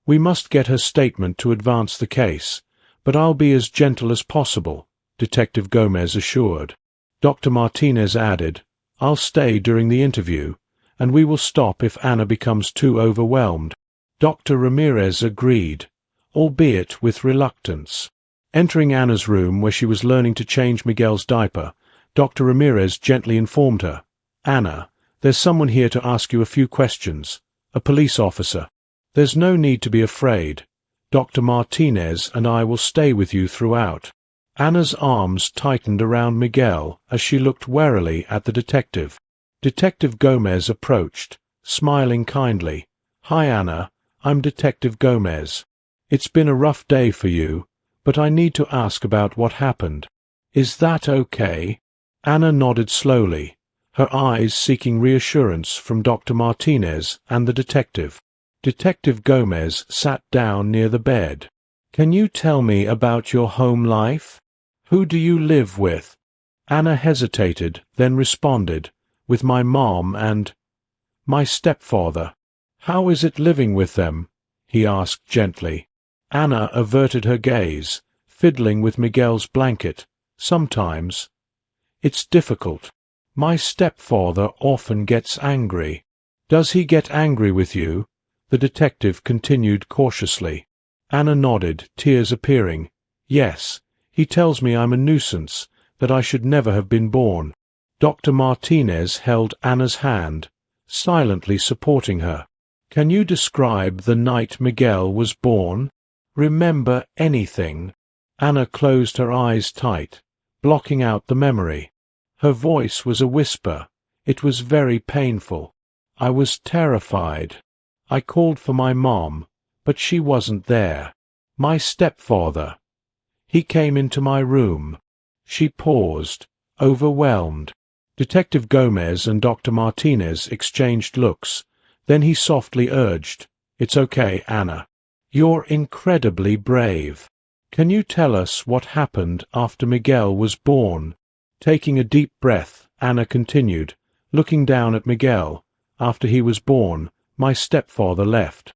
We must get her statement to advance the case, but I'll be as gentle as possible, Detective Gomez assured. Dr. Martinez added, I'll stay during the interview, and we will stop if Anna becomes too overwhelmed. Dr. Ramirez agreed, albeit with reluctance. Entering Anna's room where she was learning to change Miguel's diaper, Dr. Ramirez gently informed her, Anna, there's someone here to ask you a few questions, a police officer. There's no need to be afraid. Dr. Martinez and I will stay with you throughout. Anna's arms tightened around Miguel as she looked warily at the detective. Detective Gomez approached, smiling kindly. Hi, Anna. I'm Detective Gomez. It's been a rough day for you, but I need to ask about what happened. Is that okay? Anna nodded slowly, her eyes seeking reassurance from Dr. Martinez and the detective. Detective Gomez sat down near the bed. Can you tell me about your home life? Who do you live with? Anna hesitated, then responded, with my mom and my stepfather. How is it living with them? He asked gently. Anna averted her gaze, fiddling with Miguel's blanket. Sometimes. It's difficult. My stepfather often gets angry. Does he get angry with you? The detective continued cautiously. Anna nodded, tears appearing. Yes, he tells me I'm a nuisance, that I should never have been born. Dr. Martinez held Anna's hand, silently supporting her. Can you describe the night Miguel was born? Remember anything? Anna closed her eyes tight, blocking out the memory. Her voice was a whisper. It was very painful. I was terrified. I called for my mom, but she wasn't there. My stepfather. He came into my room. She paused, overwhelmed. Detective Gomez and Dr. Martinez exchanged looks. Then he softly urged, It's okay, Anna. You're incredibly brave. Can you tell us what happened after Miguel was born? Taking a deep breath, Anna continued, looking down at Miguel. After he was born, my stepfather left.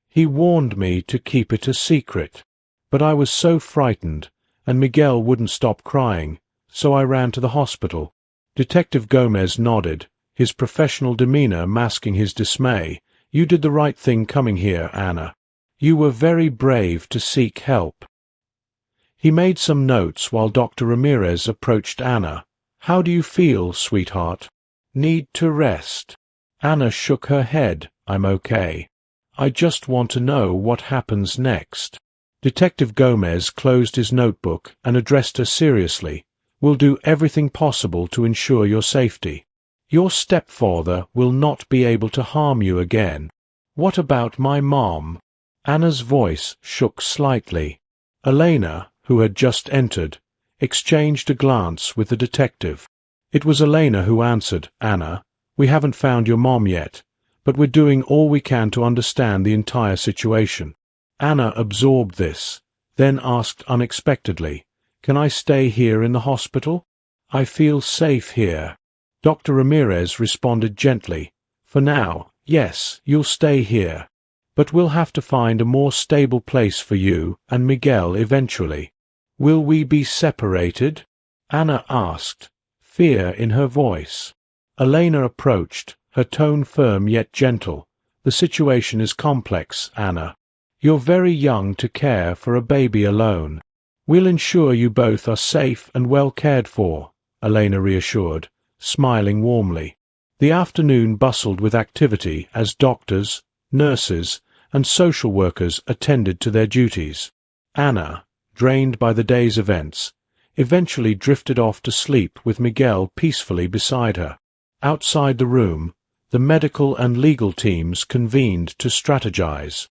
He warned me to keep it a secret, but I was so frightened, and Miguel wouldn't stop crying, so I ran to the hospital. Detective Gomez nodded, his professional demeanor masking his dismay. You did the right thing coming here, Anna. You were very brave to seek help. He made some notes while Dr. Ramirez approached Anna. How do you feel, sweetheart? Need to rest. Anna shook her head. I'm okay. I just want to know what happens next. Detective Gomez closed his notebook and addressed her seriously. We'll do everything possible to ensure your safety. Your stepfather will not be able to harm you again. What about my mom? Anna's voice shook slightly. Elena, who had just entered, exchanged a glance with the detective. It was Elena who answered, Anna, we haven't found your mom yet, but we're doing all we can to understand the entire situation. Anna absorbed this, then asked unexpectedly, Can I stay here in the hospital? I feel safe here. Dr. Ramirez responded gently, For now, yes, you'll stay here. But we'll have to find a more stable place for you and Miguel eventually. Will we be separated? Anna asked, fear in her voice. Elena approached, her tone firm yet gentle. The situation is complex, Anna. You're very young to care for a baby alone. We'll ensure you both are safe and well cared for, Elena reassured, smiling warmly. The afternoon bustled with activity as doctors, nurses, and social workers attended to their duties. Anna, drained by the day's events, eventually drifted off to sleep with Miguel peacefully beside her. Outside the room, the medical and legal teams convened to strategize.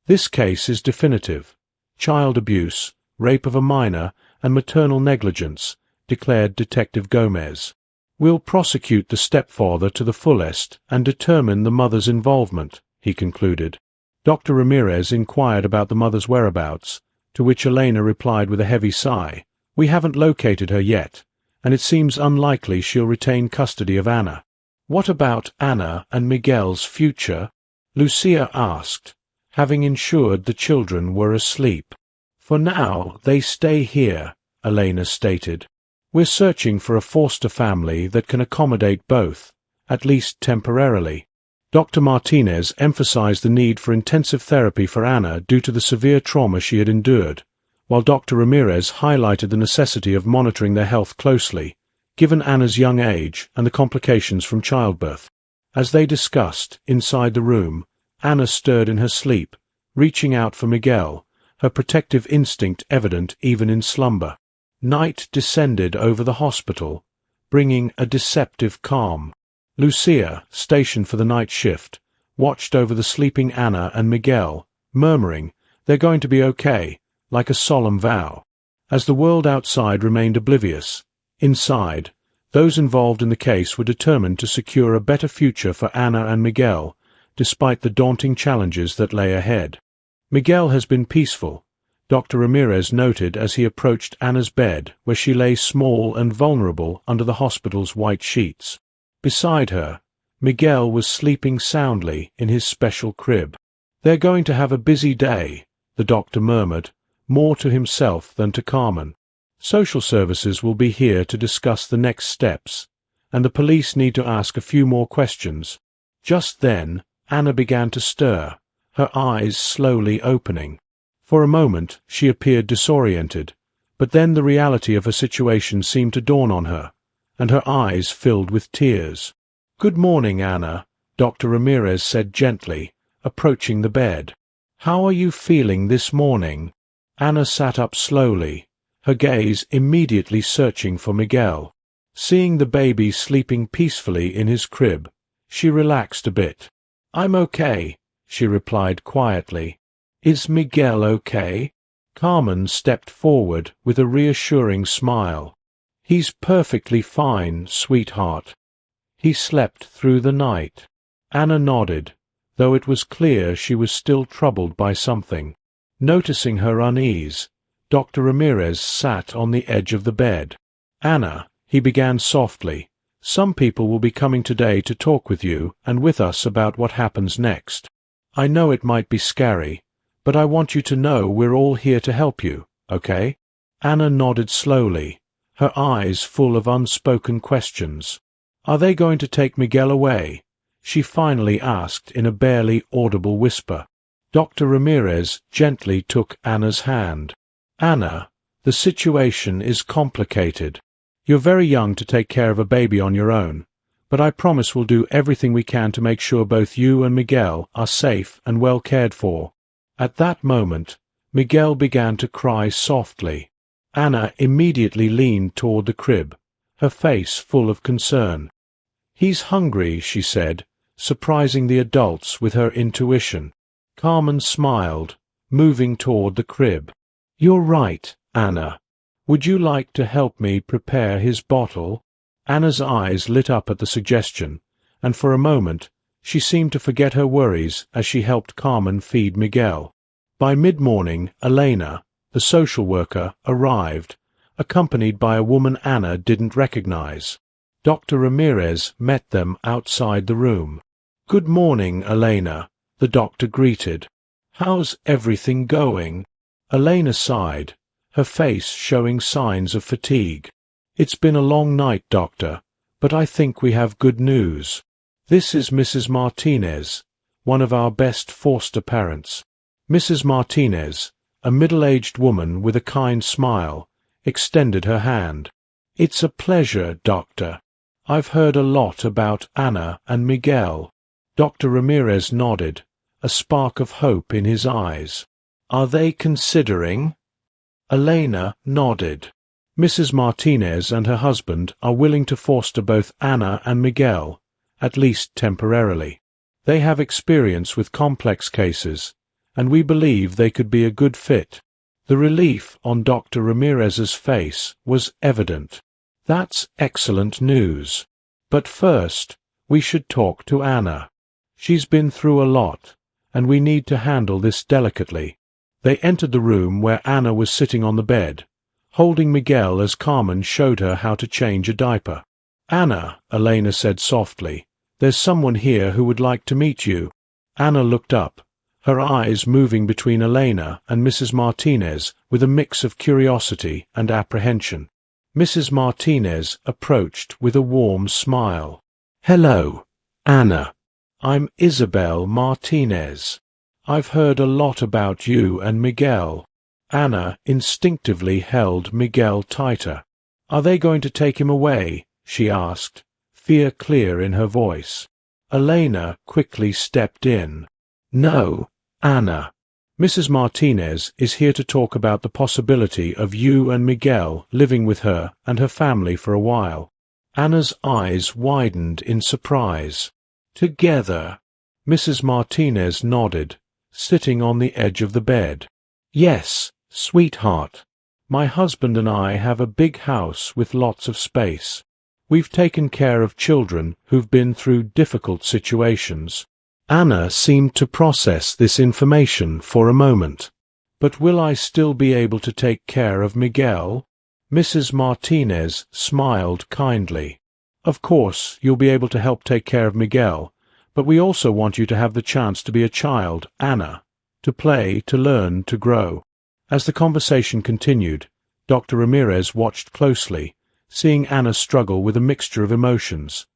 This case is definitive. Child abuse, rape of a minor, and maternal negligence, declared Detective Gomez. We'll prosecute the stepfather to the fullest and determine the mother's involvement, he concluded. Dr. Ramirez inquired about the mother's whereabouts, to which Elena replied with a heavy sigh, We haven't located her yet, and it seems unlikely she'll retain custody of Anna. What about Anna and Miguel's future? Lucia asked, having ensured the children were asleep. For now, they stay here, Elena stated. We're searching for a foster family that can accommodate both, at least temporarily. Dr. Martinez emphasized the need for intensive therapy for Anna due to the severe trauma she had endured, while Dr. Ramirez highlighted the necessity of monitoring their health closely, given Anna's young age and the complications from childbirth. As they discussed, inside the room, Anna stirred in her sleep, reaching out for Miguel, her protective instinct evident even in slumber. Night descended over the hospital, bringing a deceptive calm. Lucia, stationed for the night shift, watched over the sleeping Anna and Miguel, murmuring, "They're going to be okay," like a solemn vow. As the world outside remained oblivious, inside, those involved in the case were determined to secure a better future for Anna and Miguel, despite the daunting challenges that lay ahead. Miguel has been peaceful, Dr. Ramirez noted as he approached Anna's bed, where she lay small and vulnerable under the hospital's white sheets. Beside her, Miguel was sleeping soundly in his special crib. "They're going to have a busy day," the doctor murmured, more to himself than to Carmen. "Social services will be here to discuss the next steps, and the police need to ask a few more questions." Just then, Anna began to stir, her eyes slowly opening. For a moment, she appeared disoriented, but then the reality of her situation seemed to dawn on her, and her eyes filled with tears. "Good morning, Anna," Dr. Ramirez said gently, approaching the bed. "How are you feeling this morning?" Anna sat up slowly, her gaze immediately searching for Miguel. Seeing the baby sleeping peacefully in his crib, she relaxed a bit. "I'm okay," she replied quietly. "Is Miguel okay?" Carmen stepped forward with a reassuring smile. "He's perfectly fine, sweetheart. He slept through the night." Anna nodded, though it was clear she was still troubled by something. Noticing her unease, Dr. Ramirez sat on the edge of the bed. "Anna," he began softly, "some people will be coming today to talk with you and with us about what happens next. I know it might be scary, but I want you to know we're all here to help you, okay?" Anna nodded slowly, her eyes full of unspoken questions. "Are they going to take Miguel away?" she finally asked in a barely audible whisper. Dr. Ramirez gently took Anna's hand. "Anna, the situation is complicated. You're very young to take care of a baby on your own, but I promise we'll do everything we can to make sure both you and Miguel are safe and well cared for." At that moment, Miguel began to cry softly. Anna immediately leaned toward the crib, her face full of concern. "He's hungry," she said, surprising the adults with her intuition. Carmen smiled, moving toward the crib. "You're right, Anna. Would you like to help me prepare his bottle?" Anna's eyes lit up at the suggestion, and for a moment she seemed to forget her worries as she helped Carmen feed Miguel. By mid-morning, Elena, the social worker, arrived, accompanied by a woman Anna didn't recognize. Dr. Ramirez met them outside the room. "Good morning, Elena," the doctor greeted. "How's everything going?" Elena sighed, her face showing signs of fatigue. "It's been a long night, doctor, but I think we have good news. This is Mrs. Martinez, one of our best foster parents." Mrs. Martinez, a middle-aged woman with a kind smile, extended her hand. "It's a pleasure, doctor. I've heard a lot about Anna and Miguel." Dr. Ramirez nodded, a spark of hope in his eyes. "Are they considering?" Elena nodded. "Mrs. Martinez and her husband are willing to foster both Anna and Miguel, at least temporarily. They have experience with complex cases, and we believe they could be a good fit." The relief on Dr. Ramirez's face was evident. "That's excellent news. But first, we should talk to Anna. She's been through a lot, and we need to handle this delicately." They entered the room where Anna was sitting on the bed, holding Miguel as Carmen showed her how to change a diaper. "Anna," Elena said softly, "there's someone here who would like to meet you." Anna looked up, her eyes moving between Elena and Mrs. Martinez with a mix of curiosity and apprehension. Mrs. Martinez approached with a warm smile. "Hello, Anna. I'm Isabel Martinez. I've heard a lot about you and Miguel." Anna instinctively held Miguel tighter. "Are they going to take him away?" she asked, fear clear in her voice. Elena quickly stepped in. "No, Anna. Mrs. Martinez is here to talk about the possibility of you and Miguel living with her and her family for a while." Anna's eyes widened in surprise. "Together?" Mrs. Martinez nodded, sitting on the edge of the bed. "Yes, sweetheart. My husband and I have a big house with lots of space. We've taken care of children who've been through difficult situations." Anna seemed to process this information for a moment. "But will I still be able to take care of Miguel?" Mrs. Martinez smiled kindly. "Of course, you'll be able to help take care of Miguel, but we also want you to have the chance to be a child, Anna, to play, to learn, to grow." As the conversation continued, Dr. Ramirez watched closely, seeing Anna struggle with a mixture of emotions: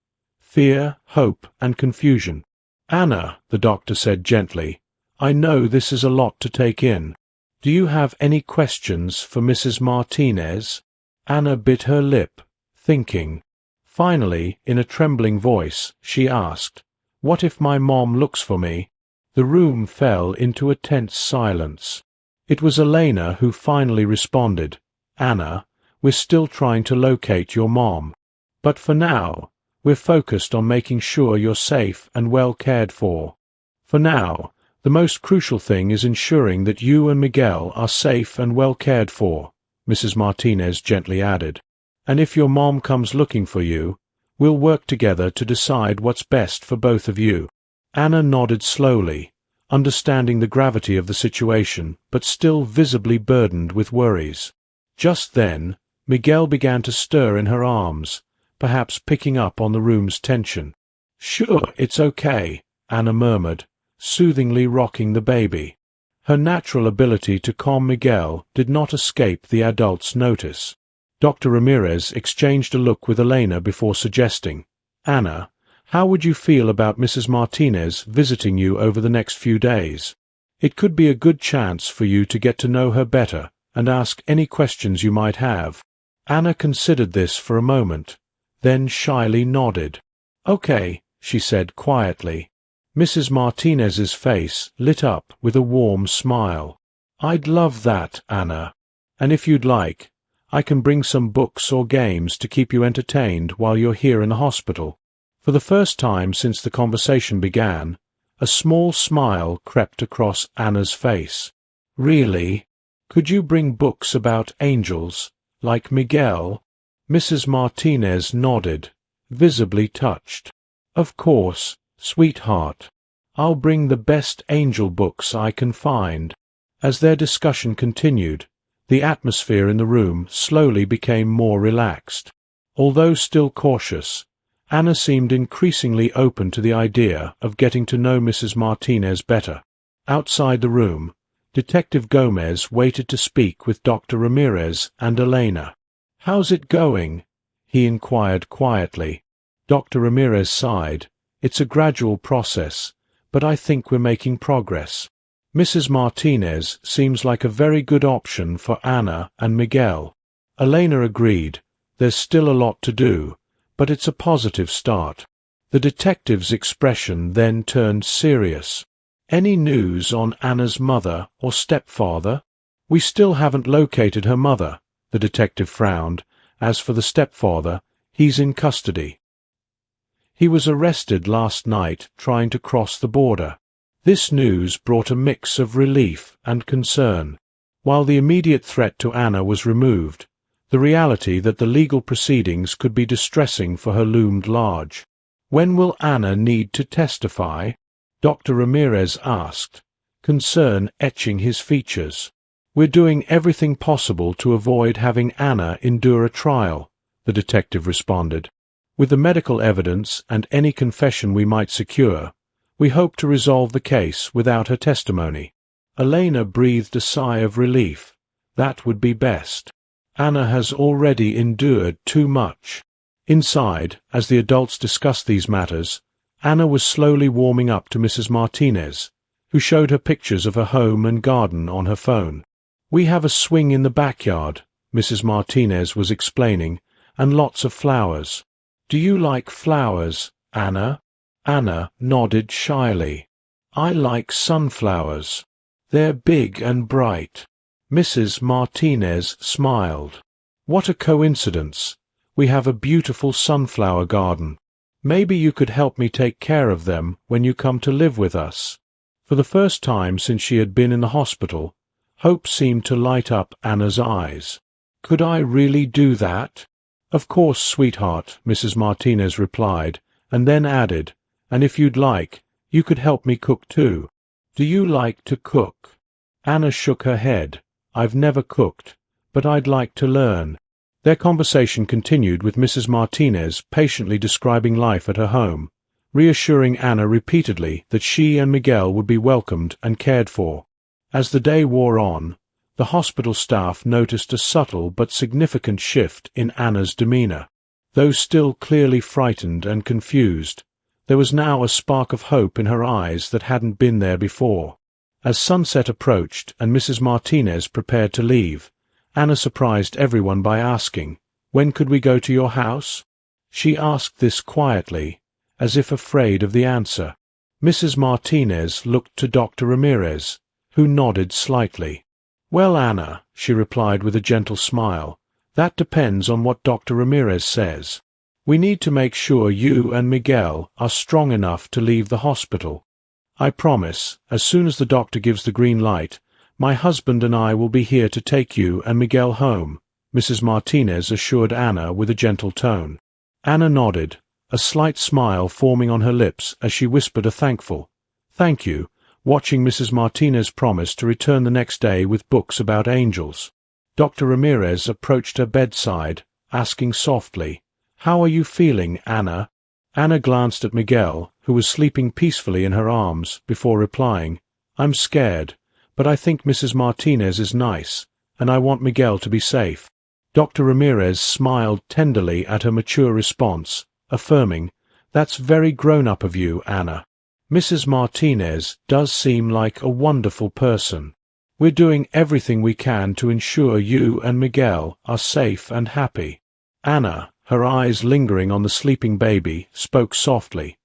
fear, hope, and confusion. "Anna," the doctor said gently, "I know this is a lot to take in. Do you have any questions for Mrs. Martinez?" Anna bit her lip, thinking. Finally, in a trembling voice, she asked, "What if my mom looks for me?" The room fell into a tense silence. It was Elena who finally responded. "Anna, we're still trying to locate your mom. But for now, we're focused on making sure you're safe and well cared for. For now, the most crucial thing is ensuring that you and Miguel are safe and well cared for," Mrs. Martinez gently added. "And if your mom comes looking for you, we'll work together to decide what's best for both of you." Anna nodded slowly, understanding the gravity of the situation, but still visibly burdened with worries. Just then, Miguel began to stir in her arms, perhaps picking up on the room's tension. "Sure, it's okay," Anna murmured, soothingly rocking the baby. Her natural ability to calm Miguel did not escape the adult's notice. Dr. Ramirez exchanged a look with Elena before suggesting, "Anna, how would you feel about Mrs. Martinez visiting you over the next few days? It could be a good chance for you to get to know her better and ask any questions you might have." Anna considered this for a moment, then shyly nodded. "Okay," she said quietly. Mrs. Martinez's face lit up with a warm smile. "I'd love that, Anna. And if you'd like, I can bring some books or games to keep you entertained while you're here in the hospital." For the first time since the conversation began, a small smile crept across Anna's face. "Really? Could you bring books about angels, like Miguel?" Mrs. Martinez nodded, visibly touched. "Of course, sweetheart. I'll bring the best angel books I can find." As their discussion continued, the atmosphere in the room slowly became more relaxed. Although still cautious, Anna seemed increasingly open to the idea of getting to know Mrs. Martinez better. Outside the room, Detective Gomez waited to speak with Dr. Ramirez and Elena. "How's it going?" he inquired quietly. Dr. Ramirez sighed. "It's a gradual process, but I think we're making progress. Mrs. Martinez seems like a very good option for Anna and Miguel." Elena agreed. "There's still a lot to do, but it's a positive start." The detective's expression then turned serious. "Any news on Anna's mother or stepfather?" "We still haven't located her mother," the detective frowned. "As for the stepfather, he's in custody. He was arrested last night trying to cross the border." This news brought a mix of relief and concern. While the immediate threat to Anna was removed, the reality that the legal proceedings could be distressing for her loomed large. "When will Anna need to testify?" Dr. Ramirez asked, concern etching his features. "We're doing everything possible to avoid having Anna endure a trial," the detective responded. "With the medical evidence and any confession we might secure, we hope to resolve the case without her testimony." Elena breathed a sigh of relief. That would be best. Anna has already endured too much. Inside, as the adults discussed these matters, Anna was slowly warming up to Mrs. Martinez, who showed her pictures of her home and garden on her phone. "We have a swing in the backyard," Mrs. Martinez was explaining, "and lots of flowers." "Do you like flowers, Anna?" Anna nodded shyly. "I like sunflowers. They're big and bright." Mrs. Martinez smiled. "What a coincidence. We have a beautiful sunflower garden. Maybe you could help me take care of them when you come to live with us." For the first time since she had been in the hospital, hope seemed to light up Anna's eyes. "Could I really do that?" "Of course, sweetheart," Mrs. Martinez replied, and then added, "and if you'd like, you could help me cook too." "Do you like to cook?" Anna shook her head. "I've never cooked, but I'd like to learn." Their conversation continued with Mrs. Martinez patiently describing life at her home, reassuring Anna repeatedly that she and Miguel would be welcomed and cared for. As the day wore on, the hospital staff noticed a subtle but significant shift in Anna's demeanor. Though still clearly frightened and confused, there was now a spark of hope in her eyes that hadn't been there before. As sunset approached and Mrs. Martinez prepared to leave, Anna surprised everyone by asking, "When could we go to your house?" She asked this quietly, as if afraid of the answer. Mrs. Martinez looked to Dr. Ramirez, who nodded slightly. "Well, Anna," she replied with a gentle smile, "that depends on what Dr. Ramirez says. We need to make sure you and Miguel are strong enough to leave the hospital. I promise, as soon as the doctor gives the green light, my husband and I will be here to take you and Miguel home," Mrs. Martinez assured Anna with a gentle tone. Anna nodded, a slight smile forming on her lips as she whispered a thankful "Thank you," watching Mrs. Martinez promise to return the next day with books about angels. Dr. Ramirez approached her bedside, asking softly, "How are you feeling, Anna?" Anna glanced at Miguel, who was sleeping peacefully in her arms, before replying, "I'm scared, but I think Mrs. Martinez is nice, and I want Miguel to be safe." Dr. Ramirez smiled tenderly at her mature response, affirming, "That's very grown-up of you, Anna. Mrs. Martinez does seem like a wonderful person. We're doing everything we can to ensure you and Miguel are safe and happy." Anna, her eyes lingering on the sleeping baby, spoke softly.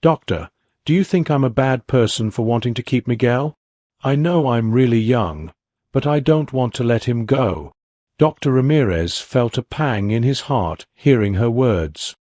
"Doctor, do you think I'm a bad person for wanting to keep Miguel? I know I'm really young, but I don't want to let him go." Dr. Ramirez felt a pang in his heart hearing her words.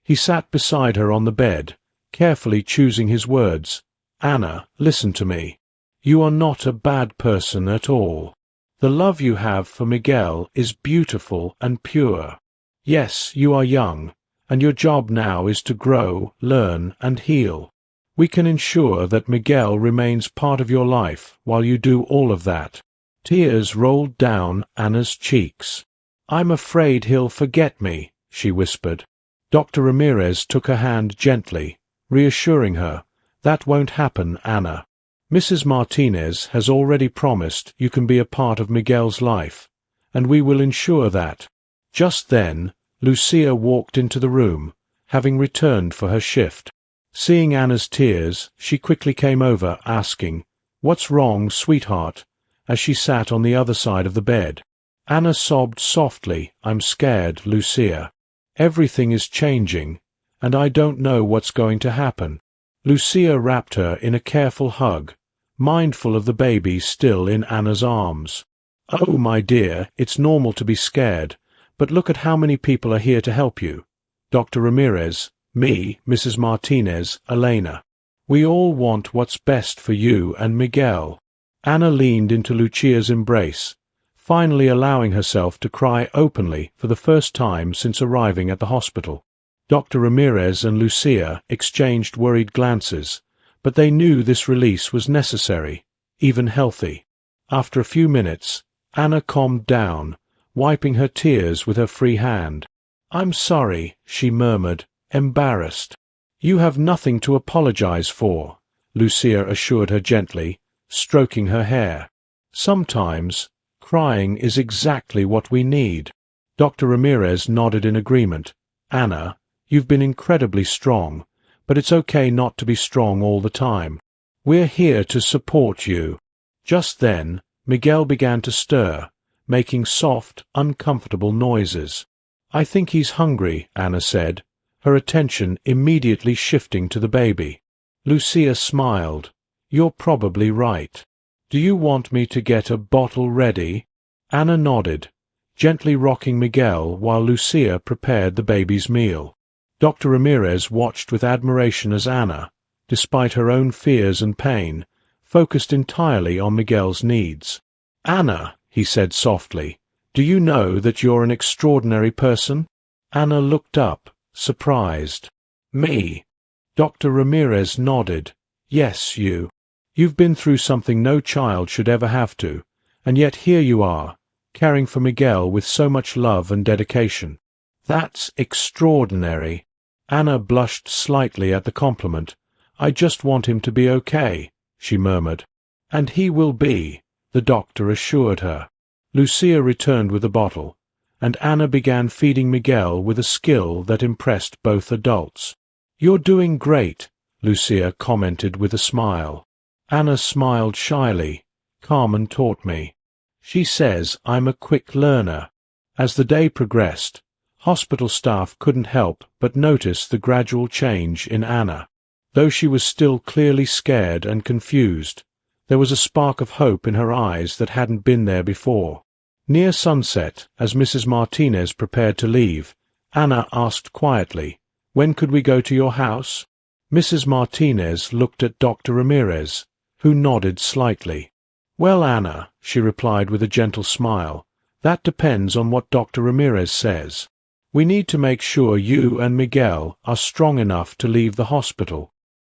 He sat beside her on the bed, carefully choosing his words. "Anna, listen to me. You are not a bad person at all. The love you have for Miguel is beautiful and pure. Yes, you are young, and your job now is to grow, learn, and heal. We can ensure that Miguel remains part of your life while you do all of that." Tears rolled down Anna's cheeks. "I'm afraid he'll forget me," she whispered. Dr. Ramirez took her hand gently, reassuring her, "That won't happen, Anna. Mrs. Martinez has already promised you can be a part of Miguel's life, and we will ensure that." Just then, Lucia walked into the room, having returned for her shift. Seeing Anna's tears, she quickly came over, asking, "What's wrong, sweetheart?" as she sat on the other side of the bed. Anna sobbed softly, "I'm scared, Lucia. Everything is changing, and I don't know what's going to happen." Lucia wrapped her in a careful hug, mindful of the baby still in Anna's arms. "Oh, my dear, it's normal to be scared, but look at how many people are here to help you. Dr. Ramirez, me, Mrs. Martinez, Elena. We all want what's best for you and Miguel." Anna leaned into Lucia's embrace, finally allowing herself to cry openly for the first time since arriving at the hospital. Dr. Ramirez and Lucia exchanged worried glances, but they knew this release was necessary, even healthy. After a few minutes, Anna calmed down, wiping her tears with her free hand. "I'm sorry," she murmured, embarrassed. "You have nothing to apologize for," Lucia assured her gently, stroking her hair. "Sometimes, crying is exactly what we need." Dr. Ramirez nodded in agreement. "Anna, you've been incredibly strong, but it's okay not to be strong all the time. We're here to support you." Just then, Miguel began to stir, making soft, uncomfortable noises. "I think he's hungry," Anna said, her attention immediately shifting to the baby. Lucia smiled. "You're probably right. Do you want me to get a bottle ready?" Anna nodded, gently rocking Miguel while Lucia prepared the baby's meal. Dr. Ramirez watched with admiration as Anna, despite her own fears and pain, focused entirely on Miguel's needs. "Anna," he said softly, "do you know that you're an extraordinary person?" Anna looked up, surprised. "Me?" Dr. Ramirez nodded. "Yes, you. You've been through something no child should ever have to, and yet here you are, caring for Miguel with so much love and dedication. That's extraordinary." Anna blushed slightly at the compliment. "I just want him to be okay," she murmured. "And he will be," the doctor assured her. Lucia returned with a bottle, and Anna began feeding Miguel with a skill that impressed both adults. "You're doing great," Lucia commented with a smile. Anna smiled shyly. "Carmen taught me. She says I'm a quick learner." As the day progressed, hospital staff couldn't help but notice the gradual change in Anna. Though she was still clearly scared and confused, there was a spark of hope in her eyes that hadn't been there before. Near sunset, as Mrs. Martinez prepared to leave, Anna asked quietly, "When could we go to your house?" Mrs. Martinez looked at Dr. Ramirez, who nodded slightly. "Well, Anna," she replied with a gentle smile, "that depends on what Dr. Ramirez says. We need to make sure you and Miguel are strong enough to leave the hospital.